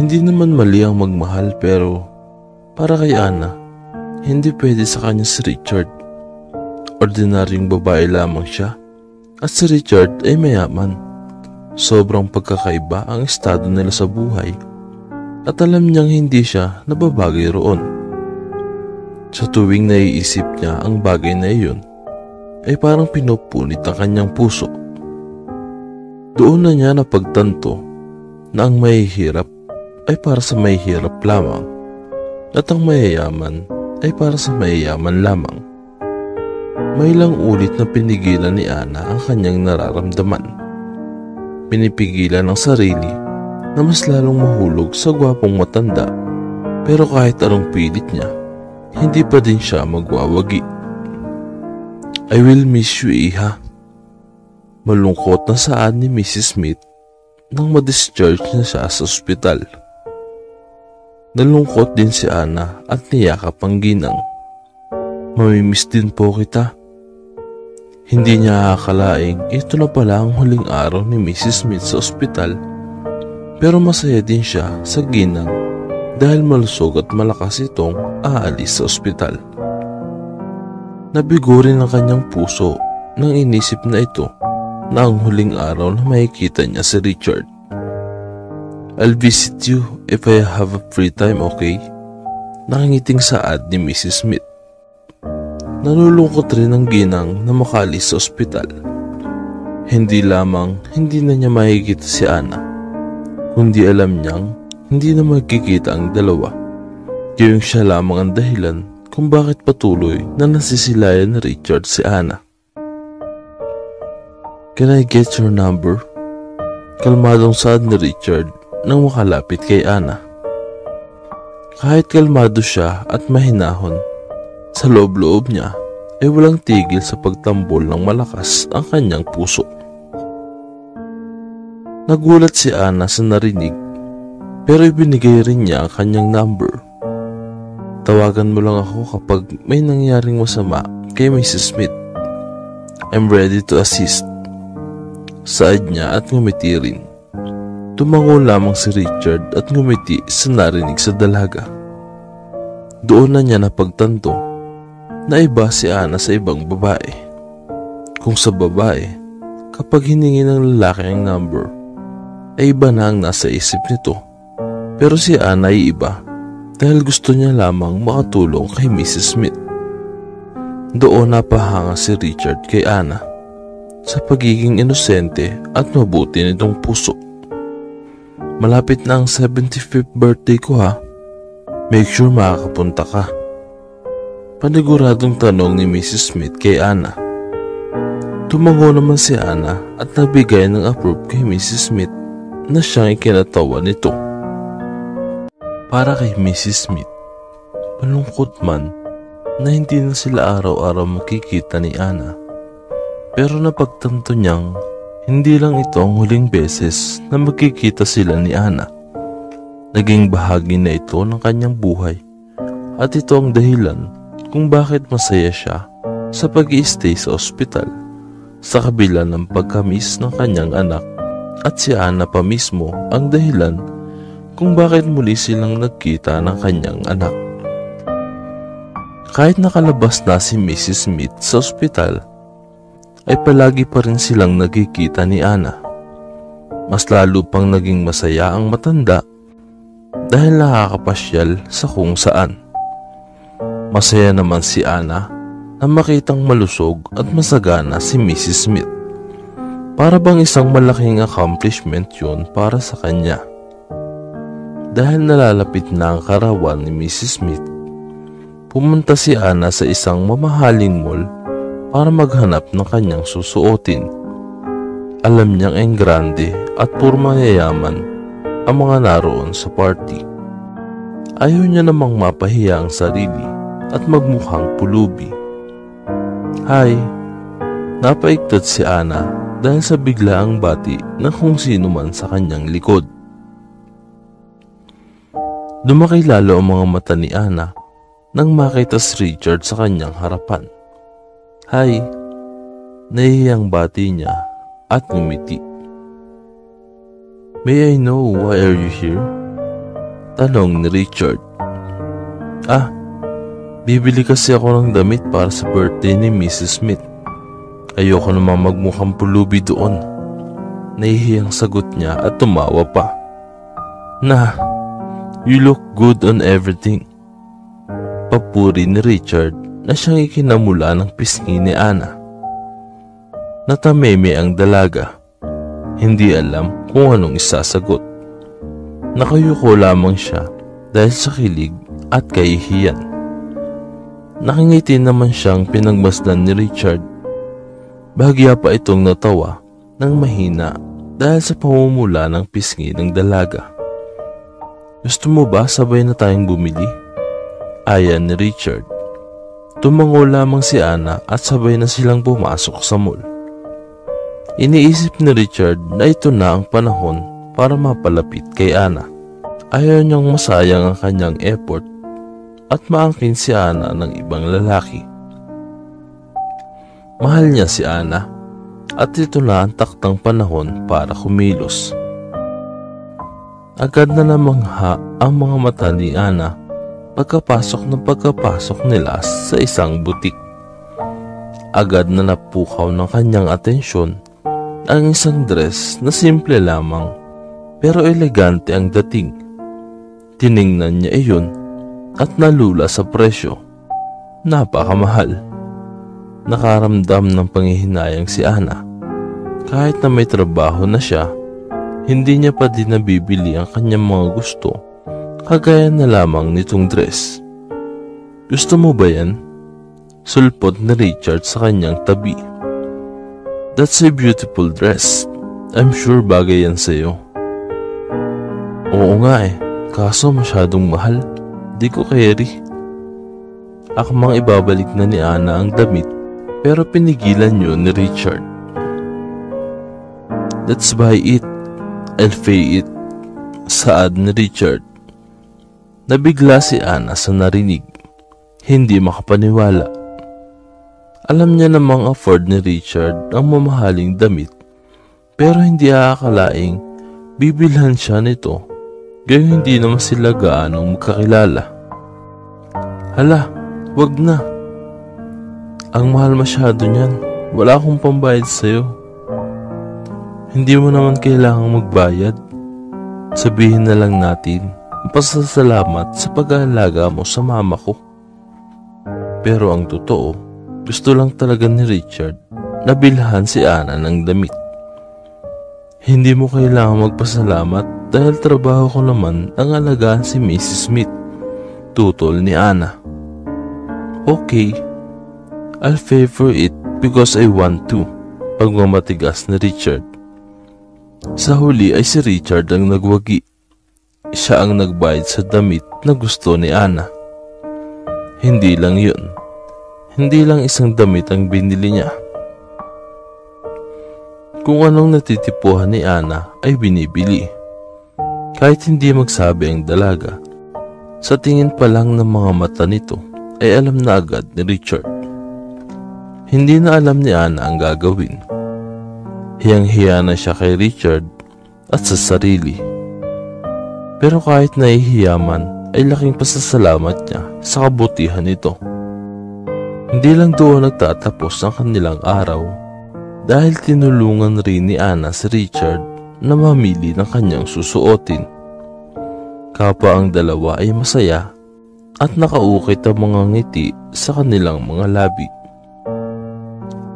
Hindi naman mali ang magmahal pero para kay Ana, hindi pwede sa kanya si Richard. Ordinaryong babae lamang siya at si Richard ay mayaman. Sobrang pagkakaiba ang estado nila sa buhay at alam niyang hindi siya nababagay roon. Sa tuwing naiisip niya ang bagay na iyon, ay parang pinupunit ang kanyang puso. Doon na niya napagtanto na ang mahihirap ay para sa mahihirap lamang at ang mayayaman ay para sa mayayaman lamang. May ilang ulit na pinigilan ni Ana ang kanyang nararamdaman. Pinipigilan ang sarili na mas lalong mahulog sa gwapong matanda, pero kahit anong pilit niya, hindi pa din siya magwawagi. I will miss you, Iha. Malungkot na saad ni Mrs. Smith nang ma-discharge na siya sa ospital. Nalungkot din si Ana at niyakap ang ginang. Mamimiss din po kita. Hindi niya akalaing ito na pala ang huling araw ni Mrs. Smith sa ospital, pero masaya din siya sa ginang dahil malusog at malakas itong aalis sa ospital. Nabigo rin ang kanyang puso nang inisip na ito na ang huling araw na makikita niya si Richard. I'll visit you if I have a free time, okay? Nakangiting saad ni Mrs. Smith. Nalulungkot rin ang ginang na makaalis sa ospital. Hindi lamang hindi na niya makikita si Ana, kundi alam niyang hindi na magkikita ang dalawa. Gayong siya lamang ang dahilan kung bakit patuloy na nasisilayan ni Richard si Ana. Can I get your number? Kalmadong saad ni Richard nang makalapit kay Ana. Kahit kalmado siya at mahinahon, sa loob-loob niya ay walang tigil sa pagtambol ng malakas ang kanyang puso. Nagulat si Ana sa narinig, pero ibinigay rin niya ang kanyang number. Tawagan mo lang ako kapag may nangyaring masama kay Mrs. Smith. I'm ready to assist. Saad niya at ngumiti rin. Tumango lamang si Richard at ngumiti sa narinig sa dalaga. Doon na niya napagtanto na iba si Ana sa ibang babae. Kung sa babae, kapag hiningi ng lalaki ang number, ay iba na ang nasa isip nito. Pero si Ana ay iba dahil gusto niya lamang makatulong kay Mrs. Smith. Doon napahanga si Richard kay Ana sa pagiging inosente at mabuti nitong puso. Malapit na ang 75th birthday ko ha. Make sure makakapunta ka. Paniguradong tanong ni Mrs. Smith kay Ana. Tumango naman si Ana at nagbigay ng approve kay Mrs. Smith na siyang ikinatawa nito. Para kay Mrs. Smith, malungkot man na hindi na sila araw-araw makikita ni Ana. Pero napagtanto niyang hindi lang ito ang huling beses na magkikita sila ni Ana. Naging bahagi na ito ng kanyang buhay at ito ang dahilan kung bakit masaya siya sa pag-i-stay sa ospital sa kabila ng pagkamis ng kanyang anak, at si Ana pa mismo ang dahilan kung bakit muli silang nagkita ng kanyang anak. Kahit nakalabas na si Mrs. Smith sa ospital, ay palagi pa rin silang nagkikita ni Ana. Mas lalo pang naging masaya ang matanda dahil nakakapasyal sa kung saan. Masaya naman si Ana na makitang malusog at masagana si Mrs. Smith. Para bang isang malaking accomplishment yun para sa kanya. Dahil nalalapit na ang karawan ni Mrs. Smith, pumunta si Ana sa isang mamahaling mall para maghanap ng kanyang susuotin. Alam niyang enggrande at puro mayayaman ang mga naroon sa party. Ayaw niya namang mapahiya ang sarili at magmukhang pulubi. Hi! Napaigtad si Ana dahil sa biglaang bati ng kung sino man sa kanyang likod. Lumaki lalo ang mga mata ni Ana nang makita si Richard sa kanyang harapan. Hi! Nahihiyang bati niya at ngumiti. May I know why are you here? Tanong ni Richard. Bibili kasi ako ng damit para sa birthday ni Mrs. Smith. Ayoko namang magmukhang pulubi doon. Nahihiyang sagot niya at tumawa pa. You look good on everything. Papuri ni Richard na siyang ikinamula ng pisngi ni Ana. Natameme ang dalaga. Hindi alam kung anong isasagot. Nakayuko lamang siya dahil sa kilig at kahihiyan. Nakingiti naman siyang pinagmasdan ni Richard. Bahagya pa itong natawa ng mahina dahil sa pamumula ng pisngi ng dalaga. Gusto mo ba sabay na tayong bumili? Ayan ni Richard. Tumango lamang si Ana at sabay na silang pumasok sa mall. Iniisip ni Richard na ito na ang panahon para mapalapit kay Ana. Ayaw niyang masayang ang kanyang effort at maangkin si Ana ng ibang lalaki. Mahal niya si Ana at ito na ang taktang panahon para kumilos. Agad na namangha ang mga mata ni Ana pagkapasok nila sa isang butik. Agad na napukaw ng kanyang atensyon ang isang dress na simple lamang pero elegante ang dating. Tiningnan niya iyon at nalula sa presyo. Napakamahal. Nakaramdam ng panghihinayang si Ana. Kahit na may trabaho na siya, hindi niya pa din nabibili ang kanyang mga gusto, kagaya na lamang nitong dress. Gusto mo ba yan? Sulpot ni Richard sa kanyang tabi. That's a beautiful dress. I'm sure bagay yan sa'yo. Oo nga kaso masyadong mahal. Di ko carry. Akmang ibabalik na ni Ana ang damit pero pinigilan yun ni Richard. Let's buy it. I'll pay it. Saad ni Richard. Nabigla si Ana sa narinig. Hindi makapaniwala. Alam niya namang afford ni Richard ang mamahaling damit pero hindi aakalaing bibilhan siya nito gayong hindi naman sila gaanong magkakilala. Hala, wag na. Ang mahal masyado niyan. Wala akong pambayad sa'yo. Hindi mo naman kailangang magbayad. Sabihin na lang natin, pasasalamat sa pag-aalaga mo sa mama ko. Pero ang totoo, gusto lang talaga ni Richard na bilhan si Ana ng damit. Hindi mo kailangang magpasalamat dahil trabaho ko naman ang alagaan si Mrs. Smith. Tutol ni Ana. Okay, I'll favor it because I want to. Pagmamatigas ni Richard. Sa huli ay si Richard ang nagwagi. Siya ang nagbayad sa damit na gusto ni Ana. Hindi lang yun. Hindi lang isang damit ang binili niya. Kung anong natitipuhan ni Ana ay binibili. Kahit hindi magsabi ang dalaga, sa tingin pa lang ng mga mata nito ay alam na agad ni Richard. Hindi na alam ni Ana ang gagawin. Hiyang-hiya na siya kay Richard at sa sarili. Pero kahit nahihiya man, ay laking pasasalamat niya sa kabutihan nito. Hindi lang doon nagtatapos ang kanilang araw, dahil tinulungan rin ni Ana si Richard na mamili ng kanyang susuotin. Kapwa ang dalawa ay masaya at nakaukit ang mga ngiti sa kanilang mga labi.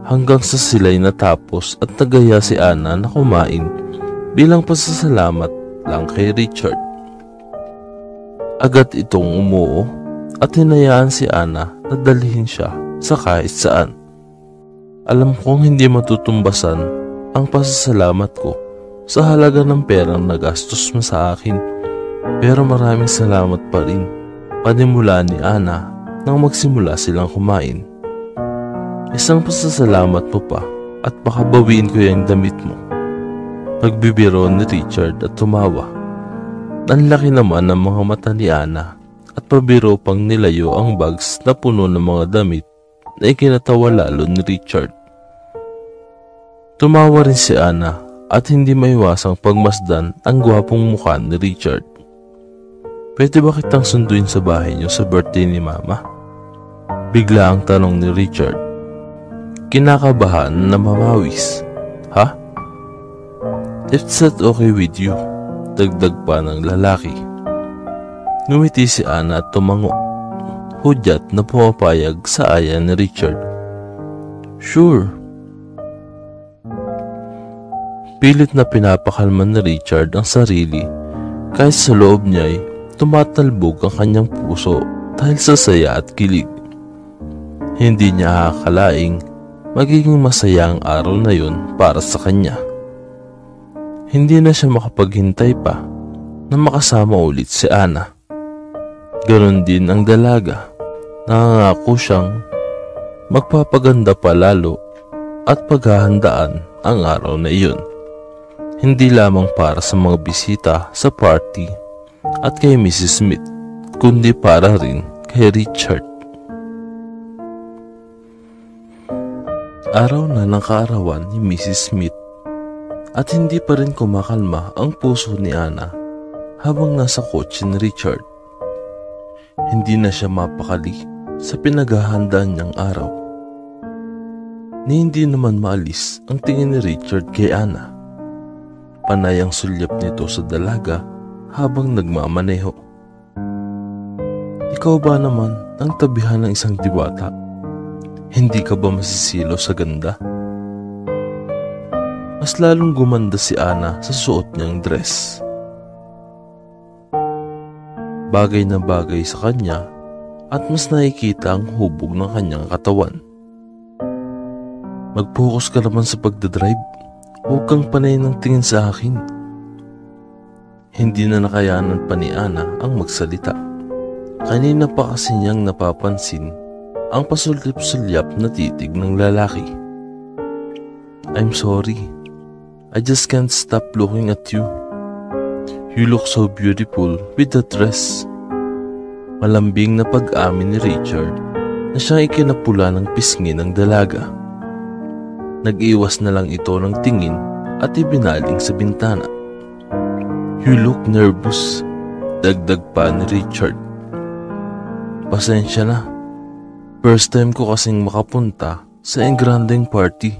Hanggang sa sila'y natapos at nagaya si Ana na kumain bilang pasasalamat lang kay Richard. Agad itong umuo at hinayaan si Ana na dalhin siya sa kahit saan. Alam kong hindi matutumbasan ang pasasalamat ko sa halaga ng perang nagastos mo sa akin, pero maraming salamat pa rin, panimula ni Ana nang magsimula silang kumain. Isang pasasalamat mo pa at baka bawiin ko yung damit mo. Pagbibiro ni Richard at tumawa. Ang laki naman ng mga mata ni Ana at pabiro pang nilayo ang bags na puno ng mga damit na ikinatawa lalo ni Richard. Tumawa rin si Ana at hindi maiwasang pagmasdan ang gwapong mukha ni Richard. Pwede ba kitang sunduin sa bahay niyo sa birthday ni Mama? Bigla ang tanong ni Richard. Kinakabahan na mamawis. Ha? If that's okay with you, dagdag pa ng lalaki. Ngumiti si Ana at tumango. Hudyat na pumapayag sa aya ni Richard. Sure. Pilit na pinapakalman ni Richard ang sarili kahit sa loob niya ay tumatalbog ang kanyang puso dahil sa saya at kilig. Hindi niya akalaing magiging masaya ang araw na yun para sa kanya. Hindi na siya makapaghintay pa na makasama ulit si Ana. Ganon din ang dalaga. Nangangako siyang magpapaganda pa lalo at paghahandaan ang araw na iyon. Hindi lamang para sa mga bisita sa party at kay Mrs. Smith, kundi para rin kay Richard. Araw na ng kaarawan ni Mrs. Smith at hindi pa rin kumakalma ang puso ni Ana habang nasa kotse ni Richard. Hindi na siya mapakali sa pinaghahandaan niyang araw. Ni hindi naman maalis ang tingin ni Richard kay Ana. Panay ang sulyap nito sa dalaga habang nagmamaneho. Ikaw ba naman ang tabihan ng isang diwata? Hindi ka ba masisilo sa ganda? Mas lalong gumanda si Ana sa suot niyang dress. Bagay na bagay sa kanya at mas nakikita ang hubog ng kanyang katawan. Mag-focus ka naman sa pagdadrive. Huwag kang panay ng tingin sa akin. Hindi na nakayanan pa ni Ana ang magsalita. Kanina pa kasi niyang napapansin ang pasulyap-sulyap na titig ng lalaki. I'm sorry. I just can't stop looking at you. You look so beautiful with that dress. Malambing na pag-amin ni Richard na siyang ikinapula ng pisngi ng dalaga. Nag-iwas na lang ito ng tingin at ibinaling sa bintana. You look nervous, dagdag pa ni Richard. Pasensya na. First time ko kasing makapunta sa engrandeng party.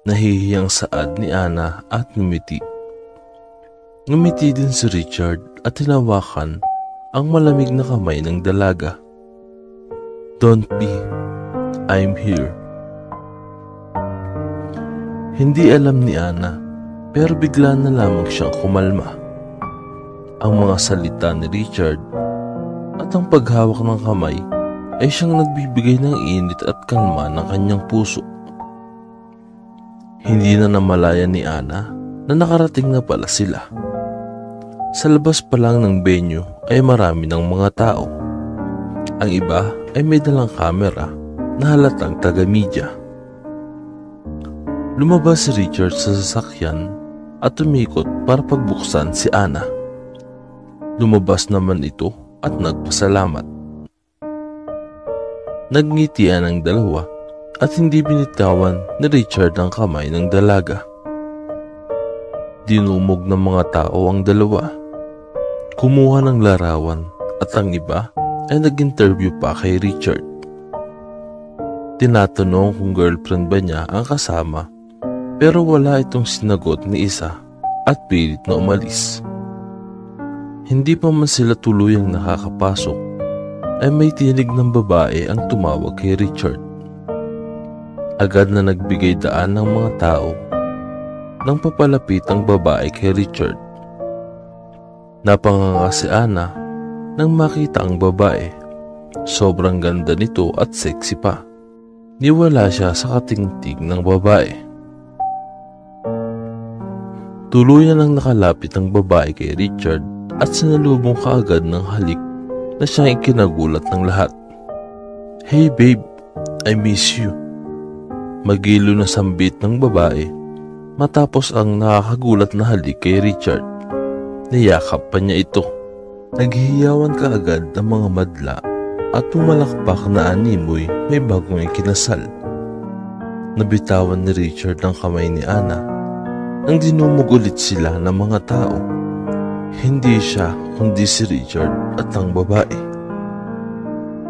Nahihiyang saad ni Ana at ngumiti. Ngumiti din si Richard at hinawakan ang malamig na kamay ng dalaga. Don't be. I'm here. Hindi alam ni Ana, pero bigla na lamang siyang kumalma. Ang mga salita ni Richard at ang paghawak ng kamay ay siyang nagbibigay ng init at kalma ng kanyang puso. Hindi na namalaya ni Ana na nakarating na pala sila. Sa labas pa lang ng venue ay marami ng mga tao. Ang iba ay may dalang kamera na halatang taga-media. Lumabas si Richard sa sasakyan at tumikot para pagbuksan si Ana. Lumabas naman ito at nagpasalamat. Nagngitian ang dalawa at hindi binitawan ni Richard ang kamay ng dalaga. Dinumog ng mga tao ang dalawa. Kumuha ng larawan at ang iba ay nag-interview pa kay Richard. Tinatanong kung girlfriend ba niya ang kasama pero wala itong sinagot ni isa at pilit na umalis. Hindi pa man sila tuluyang nakakapasok ay may tinig ng babae ang tumawag kay Richard. Agad na nagbigay daan ng mga tao nang papalapit ang babae kay Richard. Napanganga si Ana nang makita ang babae. Sobrang ganda nito at sexy pa. Niwala siya sa katingting ng babae. Tuluyan ang nakalapit ang babae kay Richard at sinalubong kaagad ng halik na siyang ikinagulat ng lahat. "Hey babe, I miss you." Magilo na sambit ng babae matapos ang nakakagulat na halik kay Richard. Niyakap pa niya ito. Naghihiyawan kaagad ang mga madla at pumalakpak na animoy may bagong ikinasal. Nabitawan ni Richard ang kamay ni Ana nang dinumog ulit sila ng mga tao. Hindi siya kundi si Richard at ang babae.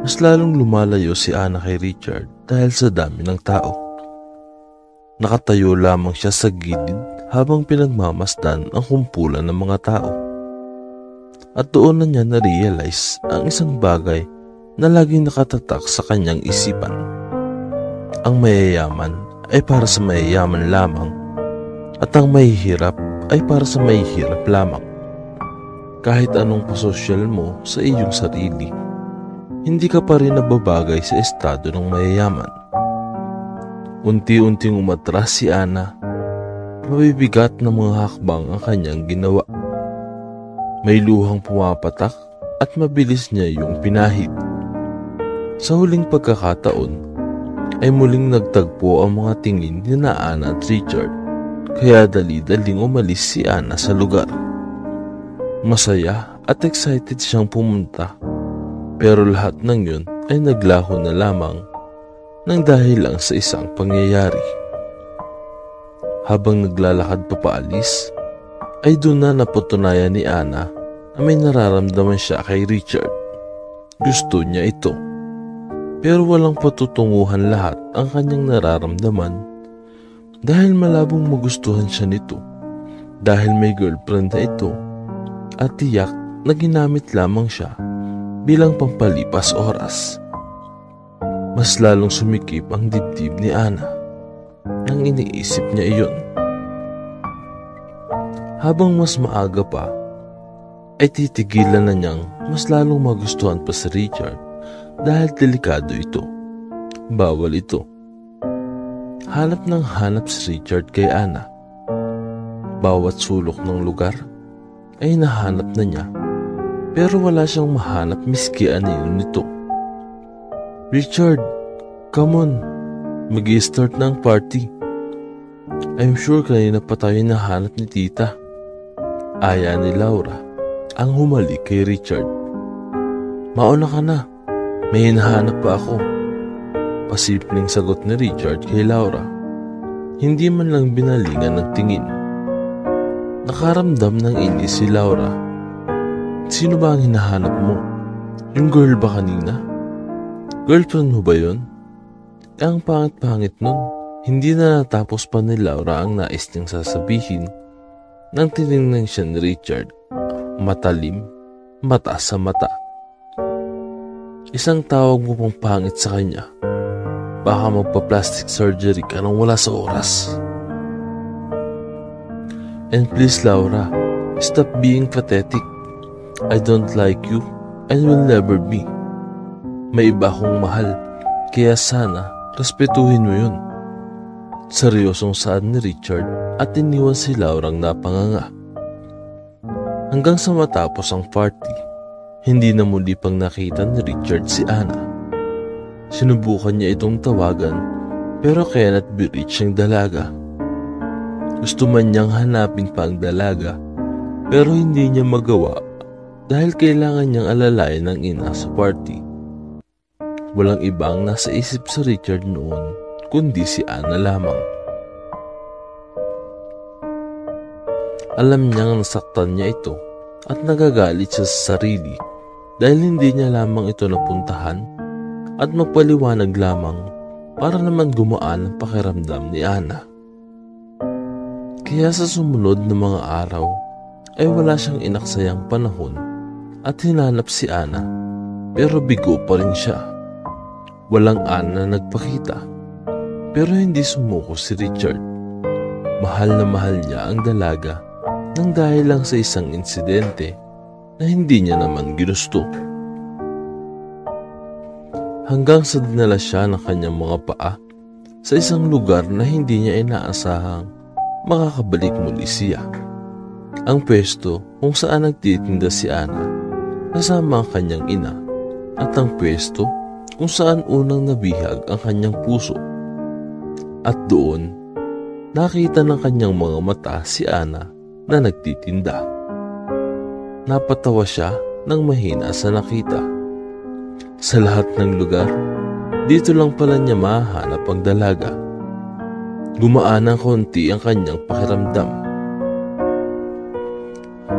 Mas lalong lumalayo si Ana kay Richard dahil sa dami ng tao. Nakatayo lamang siya sa gilid habang pinagmamasdan ang kumpulan ng mga tao. At doon na niya na-realize ang isang bagay na laging nakatatak sa kanyang isipan. Ang mayayaman ay para sa mayayaman lamang at ang mahihirap ay para sa mahihirap lamang. Kahit anong pasosyal mo sa iyong sarili, hindi ka pa rin nababagay sa estado ng mayayaman. Unti-unting umatras si Ana. Mabibigat na mga hakbang ang kanyang ginawa. May luhang pumapatak at mabilis niya yung pinahid. Sa huling pagkakataon ay muling nagtagpo ang mga tingin ni Ana at Richard, kaya dali-daling umalis si Ana sa lugar. Masaya at excited siyang pumunta, pero lahat ng yun ay naglaho na lamang nang dahil lang sa isang pangyayari. Habang naglalakad pa paalis, ay doon na napatunayan ni Ana na may nararamdaman siya kay Richard. Gusto niya ito. Pero walang patutunguhan lahat ang kanyang nararamdaman dahil malabong magustuhan siya nito dahil may girlfriend na ito at tiyak na ginamit lamang siya bilang pampalipas oras. Mas lalong sumikip ang dibdib ni Ana nang iniisip niya iyon. Habang mas maaga pa, ay titigilan na niyang mas lalong magustuhan pa si Richard dahil delikado ito. Bawal ito. Hanap ng hanap si Richard kay Ana. Bawat sulok ng lugar ay nahanap na niya pero wala siyang mahanap miski ano nito. "Richard, come on. Mag-i-start na ang party. I'm sure kanina pa tayo nahanap ni tita." Aya ni Laura ang humalik kay Richard. "Mauna ka na. May hinahanap pa ako." Pasimpleng sagot ni Richard kay Laura. Hindi man lang binalingan ng tingin. Nakaramdam ng inis si Laura. "Sino ba ang hinahanap mo? Yung girl ba kanina? Girlfriend mo ba yun?" Ang pangit-pangit nun. Hindi na natapos pa ni Laura ang nais niyang sasabihin nang tinignan siya ni Richard. Matalim, mata sa mata. "Isang tawag mo pang pangit sa kanya. Baka magpa-plastic surgery ka nang wala sa oras." "And please Laura, stop being pathetic. I don't like you and will never be. May iba akong mahal, kaya sana respetuhin mo yun." Seryosong saad ni Richard at iniwan si Laurang napanganga. Hanggang sa matapos ang party, hindi na muli pang nakita ni Richard si Ana. Sinubukan niya itong tawagan pero cannot be reached ang dalaga. Gusto man niyang hanapin pa ang dalaga pero hindi niya magawa dahil kailangan niyang alalayan ng ina sa party. Walang ibang nasa isip sa Richard noon kundi si Ana lamang. Alam niyang nasaktan niya ito at nagagalit siya sa sarili dahil hindi niya lamang ito napuntahan at magpaliwanag lamang para naman gumaan ang pakiramdam ni Ana. Kaya sa sumunod na mga araw ay wala siyang inaksayang panahon at hinanap si Ana, pero bigo pa rin siya. Walang Ana na nagpakita, pero hindi sumuko si Richard. Mahal na mahal niya ang dalaga nang dahil lang sa isang insidente na hindi niya naman ginusto. Hanggang sa dinala siya ng kanyang mga paa sa isang lugar na hindi niya inaasahang makakabalik muli siya. Ang pwesto kung saan nagtitinda si Ana kasama ang kanyang ina, at ang pwesto kung saan unang nabihag ang kanyang puso. At doon, nakita ng kanyang mga mata si Ana na nagtitinda. Napatawa siya nang mahina sa nakita. Sa lahat ng lugar, dito lang pala niya mahanap ang dalaga. Gumaan ng konti ang kanyang pakiramdam.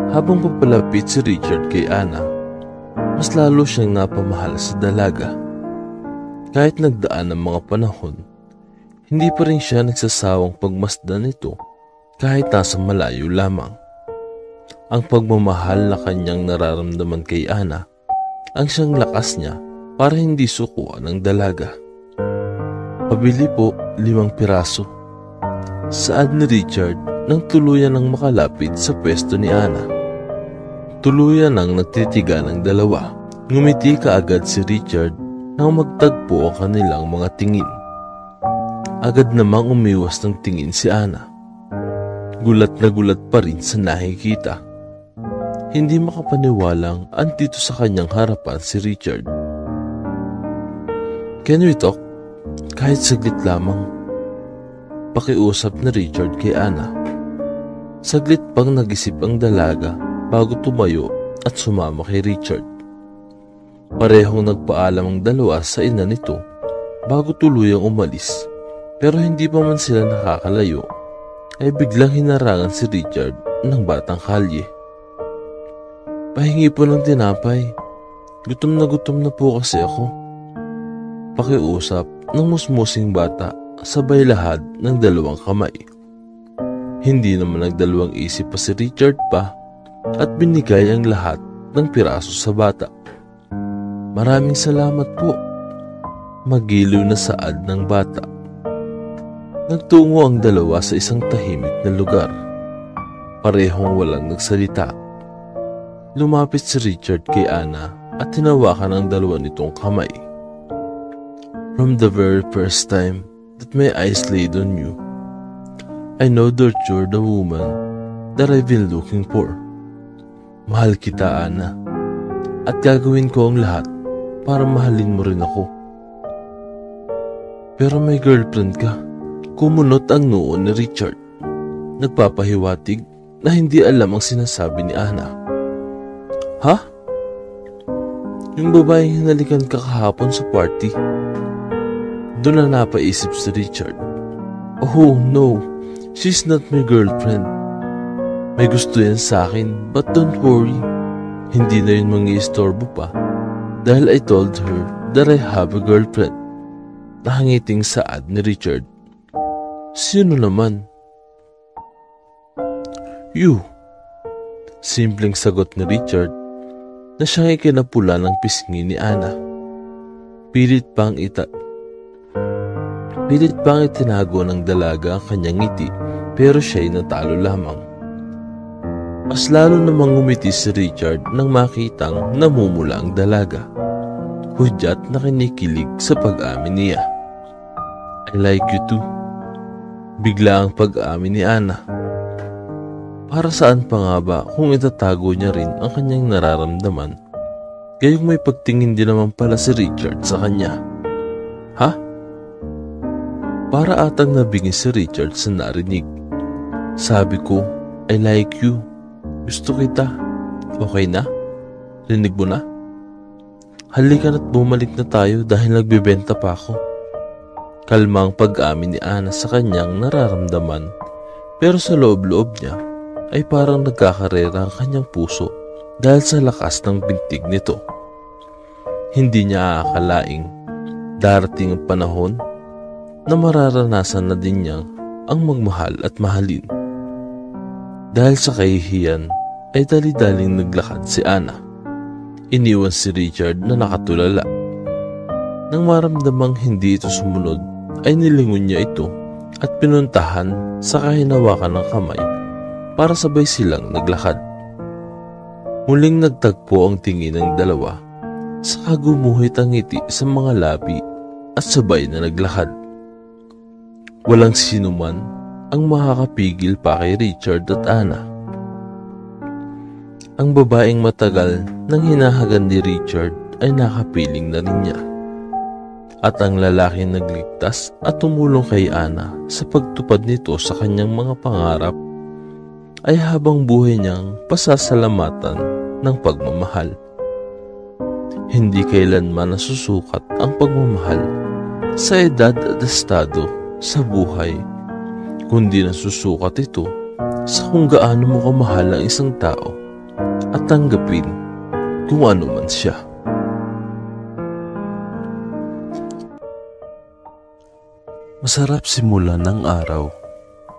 Habang papalapit si Richard kay Ana, mas lalo siyang napamahal sa dalaga. Kahit nagdaan ng mga panahon, hindi pa rin siya nagsasawang pagmasdan ito kahit nasa malayo lamang. Ang pagmamahal na kanyang nararamdaman kay Ana ang siyang lakas niya para hindi sukuan ng dalaga. Pabili po 5 piraso. Saad ni Richard nang tuluyan ng makalapit sa pwesto ni Ana. Tuluyan nang nagtitiga ng dalawa. Ngumiti kaagad si Richard nang magtagpo ang kanilang mga tingin. Agad namang umiwas ng tingin si Ana. Gulat na gulat pa rin sa nakikita. Hindi makapaniwalang andito sa kanyang harapan si Richard. "Can we talk? Kahit saglit lamang." Pakiusap na Richard kay Ana. Saglit pang nag-isip ang dalaga bago tumayo at sumama kay Richard. Parehong nagpaalam ang dalawa sa ina nito bago tuluyang umalis, pero hindi pa man sila nakakalayo ay biglang hinarangan si Richard ng batang kalye. "Pahingi po ng tinapay. Gutom na po kasi ako." Pakiusap ng musmusing bata sabay lahad ng 2 kamay. Hindi naman nagdalawang isip pa si Richard pa at binigay ang lahat ng piraso sa bata. "Maraming salamat po." Magiliw na saad ng bata. Nagtungo ang dalawa sa isang tahimik na lugar. Parehong walang nagsalita. Lumapit si Richard kay Ana at tinawakan ang dalawa nitong kamay. "From the very first time that my eyes laid on you, I know that you're the woman that I've been looking for. Mahal kita, Ana, at gagawin ko ang lahat para mahalin mo rin ako." "Pero may girlfriend ka." Kumunot ang noo ni Richard. Nagpapahiwatig na hindi alam ang sinasabi ni Ana. "Ha? Yung babaeng hinalikan ka kahapon sa party?" Doon na napaisip si Richard. "Oh no, she's not my girlfriend. May gusto yan sa akin, but don't worry. Hindi na yun mangi-istorbo pa dahil I told her that I have a girlfriend." Nakangiting saad ni Richard. "Sino naman?" "You." Simpleng sagot ni Richard na siyang ikinapula ng pisngi ni Ana. Pilit pang itinago ng dalaga ang kanyang ngiti, pero siya'y natalo lamang. Mas lalo namang ngumiti si Richard nang makitang namumula ang dalaga. Hudyat na kinikilig sa pag-amin niya. "I like you too." Bigla ang pag-amin ni Ana. Para saan pa nga ba kung itatago niya rin ang kanyang nararamdaman, gayong may pagtingin din naman pala si Richard sa kanya. "Ha?" Para atang nabingi si Richard sa narinig. "Sabi ko, I like you. Gusto kita. Okay na? Rinig mo na? Halika na't bumalik na tayo dahil nagbebenta pa ako." Kalma ang pag-amin ni Ana sa kanyang nararamdaman, pero sa loob-loob niya ay parang nagkakarera ang kanyang puso dahil sa lakas ng bintig nito. Hindi niya aakalaing darating ang panahon na mararanasan na din niyang ang magmahal at mahalin. Dahil sa kahihiyan ay dali-daling naglakad si Ana. Iniwan si Richard na nakatulala. Nang maramdamang hindi ito sumunod, ay nilingon niya ito at pinuntahan sa kahinawakan ng kamay para sabay silang naglakad. Muling nagtagpo ang tingin ng dalawa, saka gumuhit ang ngiti sa mga labi at sabay na naglakad. Walang sinuman ang makakapigil pa kay Richard at Ana. Ang babaeng matagal nang hinahagan ni Richard ay nakapiling na rin niya. At ang lalaking nagligtas at tumulong kay Ana sa pagtupad nito sa kanyang mga pangarap ay habang buhay niyang pasasalamatan ng pagmamahal. Hindi kailanman nasusukat ang pagmamahal sa edad at estado sa buhay, kundi nasusukat ito sa kung gaano mo kamahal ang isang tao at tanggapin kung ano man siya. Masarap simulan ng araw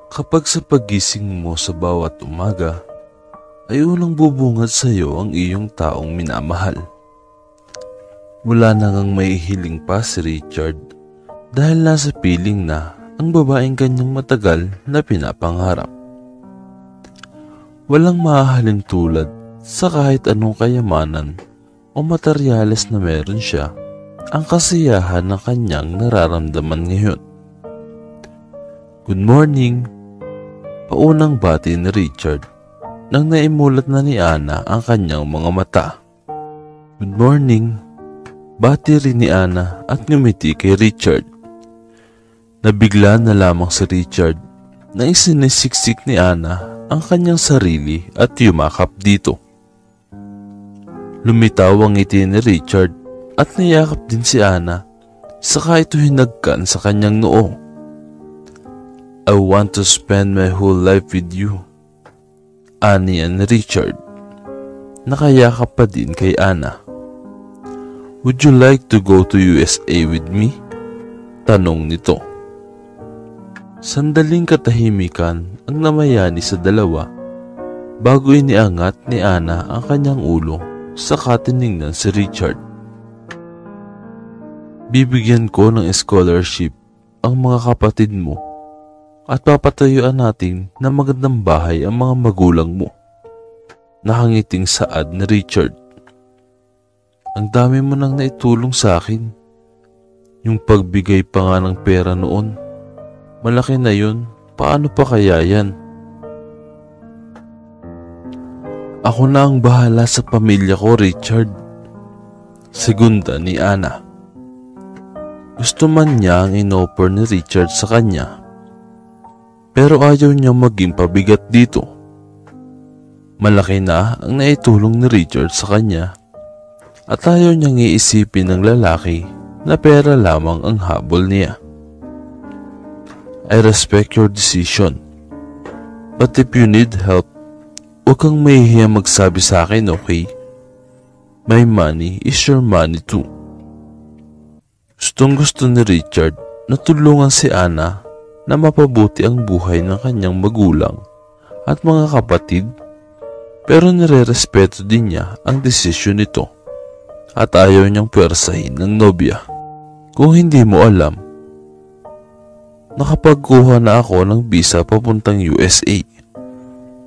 kapag sa pagising mo sa bawat umaga ay unang bubungad sa iyo ang iyong taong minamahal. Wala na ngang may hiling pa si Richard dahil nasa piling na ang babaeng kanyang matagal na pinapangarap. Walang mahahalin tulad sa kahit anong kayamanan o materyales na meron siya ang kasiyahan ng kanyang nararamdaman ngayon. Good morning! Paunang bati ni Richard nang naimulat na ni Ana ang kanyang mga mata. Good morning! Bati rin ni Ana at ngumiti kay Richard. Nabigla na lamang si Richard na isinisiksik ni Ana ang kanyang sarili at yumakap dito. Lumitaw ang ngiti ni Richard at niyakap din si Ana, saka ito hinagkan sa kanyang noo. I want to spend my whole life with you, ani ni Richard. Nakayakap pa din kay Ana. Would you like to go to USA with me? Tanong nito. Sandaling katahimikan ang namayani sa dalawa bago iniangat ni Ana ang kanyang ulo saka tiningnan si Richard. Bibigyan ko ng scholarship ang mga kapatid mo at papatayuan natin na magandang bahay ang mga magulang mo. Nakangiting saad ni Richard. Ang dami mo nang naitulong sa akin. Yung pagbigay pa nga ng pera noon, malaki na yun, paano pa kaya yan? Ako na ang bahala sa pamilya ko, Richard. Segunda ni Ana. Gusto man niya ang inoffer ni Richard sa kanya, pero ayaw niya maging pabigat dito. Malaki na ang naitulong ni Richard sa kanya at ayaw niyang iisipin ng lalaki na pera lamang ang habol niya. I respect your decision, but if you need help, huwag kang mahihiyang magsabi sa akin, okay? My money is your money too. Gustong gusto ni Richard na tulungan si Ana na mapabuti ang buhay ng kanyang magulang at mga kapatid, pero nire-respeto din niya ang desisyon nito at ayaw niyang puwersahin ng nobya. Kung hindi mo alam, nakapagkuha na ako ng visa papuntang USA.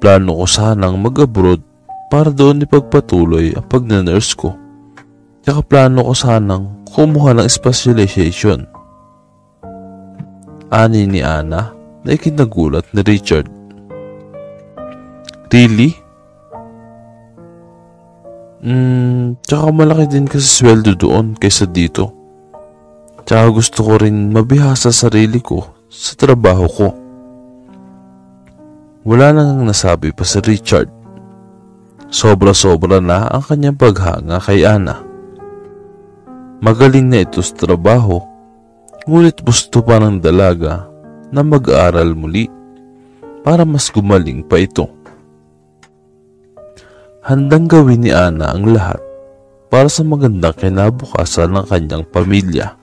Plano ko sanang mag-abroad para doon ipagpatuloy ang pag-nurse ko. Tsaka plano ko sanang kumuha ng specialization. Ani ni Ana na ikinagulat ni Richard. Really? Tsaka malaki din kasi sweldo doon kaysa dito. Tsaka gusto ko rin mabihasa sarili ko sa trabaho ko. Wala nang nasabi pa si Richard. Sobra-sobra na ang kanyang paghanga kay Ana. Magaling na ito sa trabaho, Ngunit gusto pa ng dalaga na mag-aral muli para mas gumaling pa ito. Handang gawin ni Ana ang lahat para sa magandang kinabukasan ng kanyang pamilya.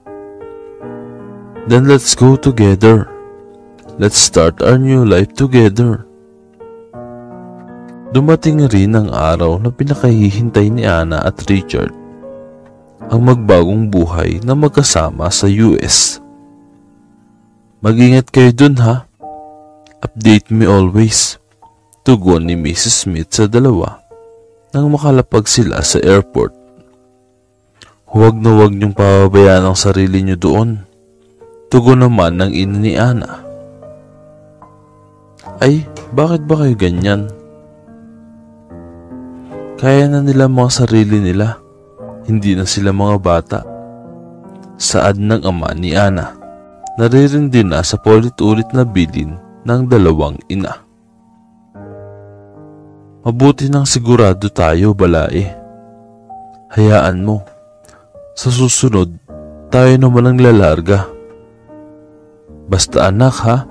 Then let's go together. Let's start our new life together. Dumating rin ang araw na pinakahihintay ni Ana at Richard, ang magbagong buhay na magkasama sa US. Mag-ingat kayo dun ha. Update me always. Tugon ni Mrs. Smith sa dalawa nang makalapag sila sa airport. Huwag na huwag niyong pababayaan ang sarili niyo doon. Tugon naman ng ina ni Ana. Ay, bakit ba kayo ganyan? Kaya na nila mga sarili nila. Hindi na sila mga bata. Saad ng ama ni Ana. Naririndi na sa paulit-ulit na bilin ng dalawang ina. Mabuti nang sigurado tayo, Balae. Hayaan mo. Sa susunod, tayo naman ang lalarga. Basta anak ha,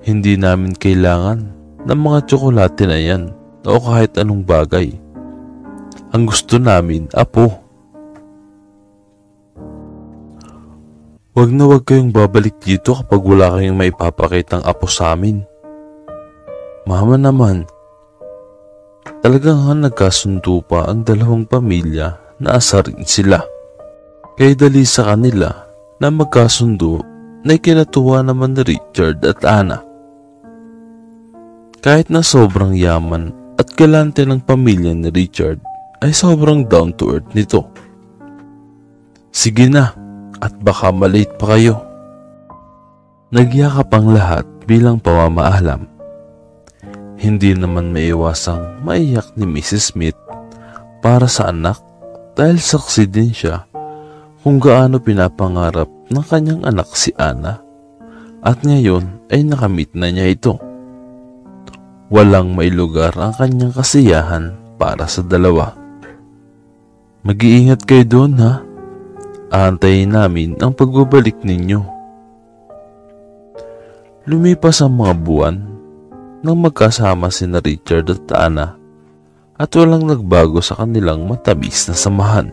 hindi namin kailangan ng mga tsokolate na yan o kahit anong bagay. Ang gusto namin, apo. Huwag na huwag kayong babalik dito kapag wala kayong maipapakitang apo sa amin. Mama naman. Talagang nagkasundo pa ang dalawang pamilya na asarin sila. Kaya dali sa kanila na magkasundo na ikinatuwa naman ni Richard at Ana. Kahit na sobrang yaman at galante ng pamilya ni Richard, ay sobrang down to earth nito. Sige na, at baka malate pa kayo. Nagyakap ang lahat bilang pamamaalam. Hindi naman maiwasang maiyak ni Mrs. Smith para sa anak dahil saksi din siya kung gaano pinapangarap ng kanyang anak si Ana at ngayon ay nakamit na niya ito. Walang mailugar ang kanyang kasiyahan para sa dalawa. Mag-iingat kayo doon ha. Aantayin namin ang pagbabalik ninyo. Lumipas ang mga buwan nang magkasama sina Richard at Ana at walang nagbago sa kanilang matamis na samahan.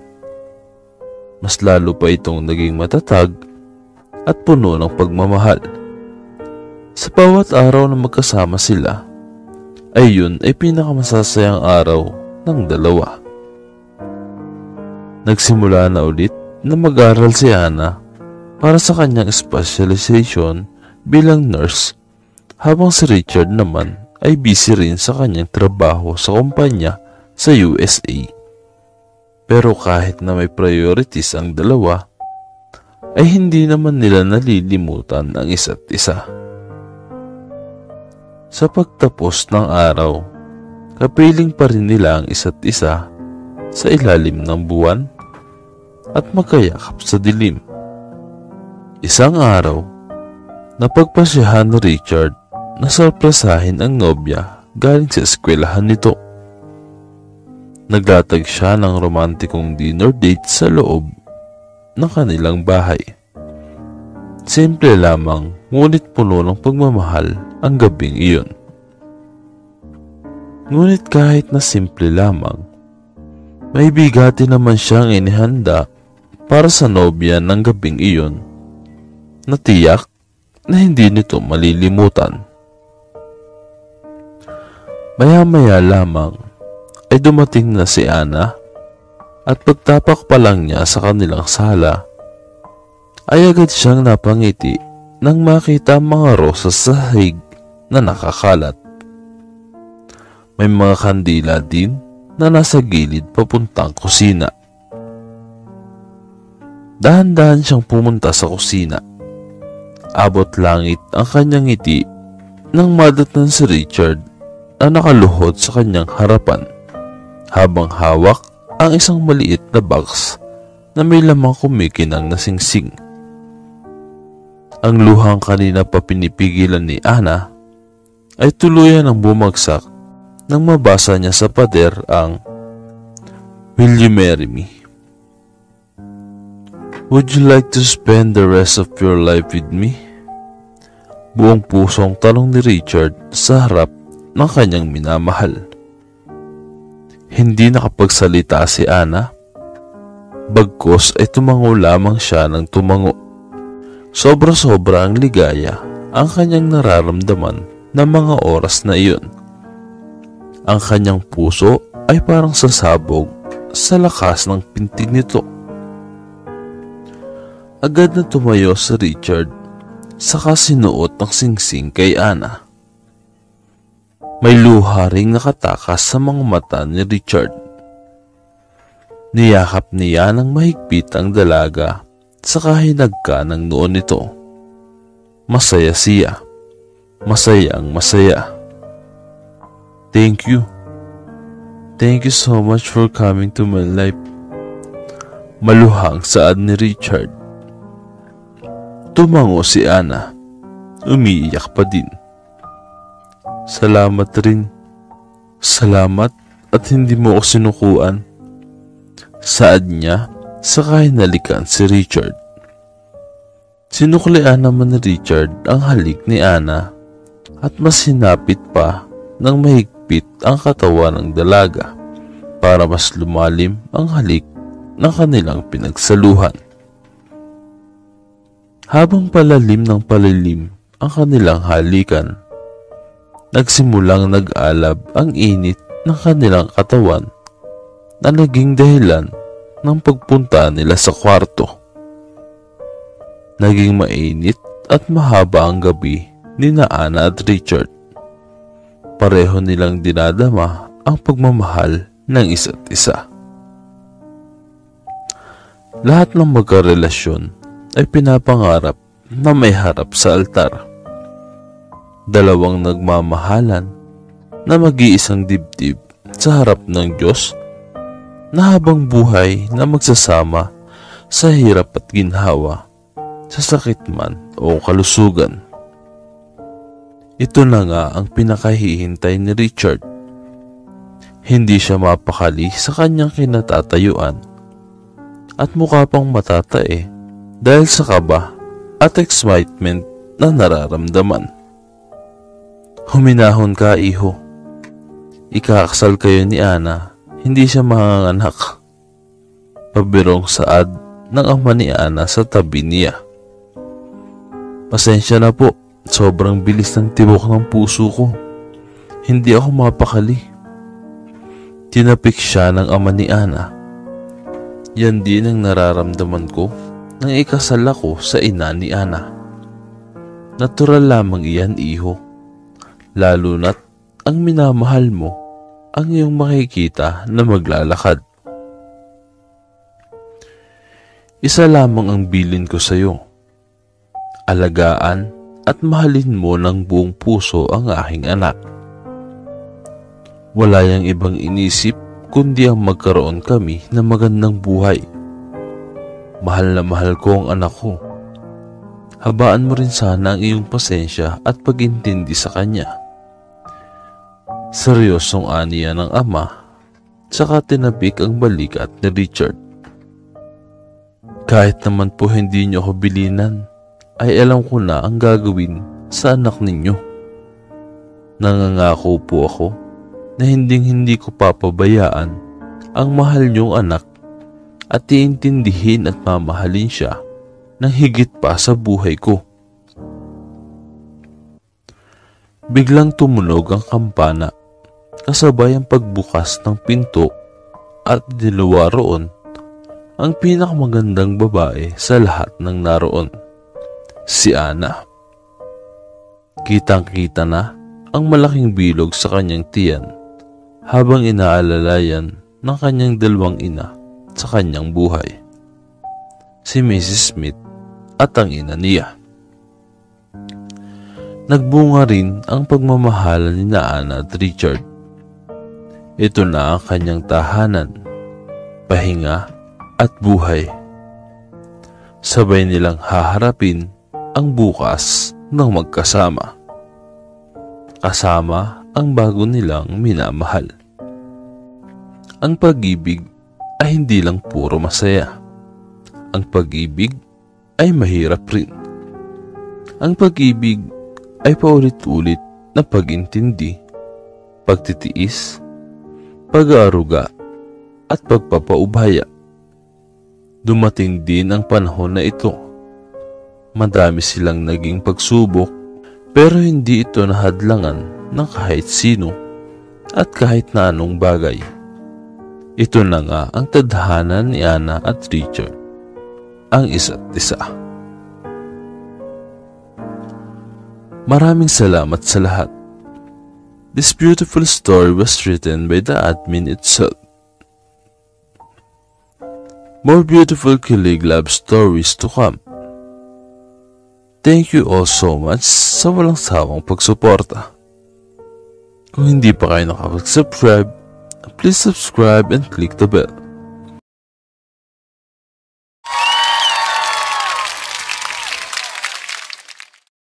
Mas lalo pa itong naging matatag at puno ng pagmamahal. Sa bawat araw na magkasama sila, ay yun ay pinakamasasayang araw ng dalawa. Nagsimula na ulit na mag-aral si Ana para sa kanyang specialization bilang nurse, habang si Richard naman ay busy rin sa kanyang trabaho sa kumpanya sa USA. Pero kahit na may priorities ang dalawa, ay hindi naman nila nalilimutan ang isa't isa. Sa pagtapos ng araw, kapiling pa rin nila ang isa't isa sa ilalim ng buwan at magkayakap sa dilim. Isang araw, napagpasyahan ni Richard na sorpresahin ang nobya galing sa eskwelahan nito. Naglatag siya ng romantikong dinner date sa loob ng kanilang bahay. Simple lamang ngunit puno ng pagmamahal ang gabing iyon. Ngunit kahit na simple lamang, may bigati naman siyang inihanda para sa nobya ng gabing iyon na tiyak na hindi nito malilimutan. Maya-maya lamang ay dumating na si Ana at pagtapak pa lang niya sa kanilang sala ay agad siyang napangiti nang makita ang mga rosas sa sahig na nakakalat. May mga kandila din na nasa gilid papuntang kusina. Dahan-dahan siyang pumunta sa kusina. Abot langit ang kanyang ngiti nang madatnan si Richard na nakaluhod sa kanyang harapan habang hawak ang isang maliit na box na may lamang kumikinang na singsing. Ang luhang kanina pa pinipigilan ni Ana ay tuluyan ang bumagsak nang mabasa niya sa pader ang "Will you marry me?" Would you like to spend the rest of your life with me? Buong pusong tanong ni Richard sa harap ng kanyang minamahal. Hindi nakapagsalita si Ana. Bagkus ay tumango lamang siya ng tumango. Sobra-sobra ang ligaya ang kanyang nararamdaman ng mga oras na iyon. Ang kanyang puso ay parang sasabog sa lakas ng pintig nito. Agad na tumayo si Richard, saka sinuot ng singsing kay Ana. May luha ring nakatakas sa mga mata ni Richard. Niyakap niya ng mahigpit ang dalaga, saka hinagka ng noo nito. Masaya siya. Masayang masaya. Thank you. Thank you so much for coming to my life. Maluhang saad ni Richard. Tumango si Ana. Umiiyak pa din. Salamat rin. Salamat at hindi mo ako sinukuan. Saad niya, saka hinalikan si Richard. Sinuklian naman ni Richard ang halik ni Ana at mas hinapit pa ng mahigpit ang katawan ng dalaga para mas lumalim ang halik ng kanilang pinagsaluhan. Habang palalim ng palalim ang kanilang halikan, nagsimulang nag-alab ang init ng kanilang katawan na naging dahilan ng pagpunta nila sa kwarto. Naging mainit at mahaba ang gabi ni Ana at Richard. Pareho nilang dinadama ang pagmamahal ng isa't isa. Lahat ng magkarelasyon ay pinapangarap na may harap sa altar. Dalawang nagmamahalan na mag-iisang dibdib sa harap ng Diyos na habang buhay na magsasama sa hirap at ginhawa, sa sakit man o kalusugan. Ito na nga ang pinakahihintay ni Richard. Hindi siya mapakali sa kanyang kinatatayuan at mukha pang matatae dahil sa kaba at excitement na nararamdaman. Huminahon ka, iho. Ikakasal kayo ni Ana. Hindi siya manganganak. Pabirong saad ng ama ni Ana sa tabi niya. Pasensya na po, sobrang bilis ng tibok ng puso ko. Hindi ako mapakali. Tinapik siya ng ama ni Ana. Yan din ang nararamdaman ko nang ikasal ako sa ina ni Ana. Natural lamang iyan, iho. Lalo na't ang minamahal mo ang iyong makikita na maglalakad. Isa lamang ang bilin ko sa iyo. Alagaan at mahalin mo ng buong puso ang aking anak. Wala yang ibang inisip kundi ang magkaroon kami ng magandang buhay. Mahal na mahal ko ang anak ko. Habaan mo rin sana ang iyong pasensya at pag-intindi sa kanya. Seryosong aniya ng ama, saka tinapik ang balikat ni Richard. Kahit naman po hindi niyo ako bilinan, ay alam ko na ang gagawin sa anak ninyo. Nangangako po ako na hindi ko papabayaan ang mahal niyong anak at iintindihin at mamahalin siya ng higit pa sa buhay ko. Biglang tumunog ang kampana. Kasabay ang pagbukas ng pinto at diluwa roon ang pinakamagandang babae sa lahat ng naroon, si Ana. Kitang-kita na ang malaking bilog sa kanyang tiyan habang inaalalayan ng kanyang dalawang ina sa kanyang buhay, si Mrs. Smith at ang ina niya. Nagbunga rin ang pagmamahalan ni Ana at Richard. Ito na ang kanyang tahanan, pahinga at buhay. Sabay nilang haharapin ang bukas ng magkasama. Kasama ang bago nilang minamahal. Ang pag-ibig ay hindi lang puro masaya. ang pag-ibig ay mahirap rin. Ang pag-ibig ay paulit-ulit na pag-intindi, pagtitiis, pag-aaruga at pagpapaubaya. Dumating din ang panahon na ito. Madami silang naging pagsubok pero hindi ito nahadlangan ng kahit sino at kahit na anong bagay. Ito na nga ang tadhana ni Anna at Richard, ang isa't isa. Maraming salamat sa lahat. This beautiful story was written by the admin itself. More beautiful Kilig love stories to come. Thank you all so much sa walang sawang pagsuporta. Kung hindi pa kayo nakapag-subscribe, please subscribe and click the bell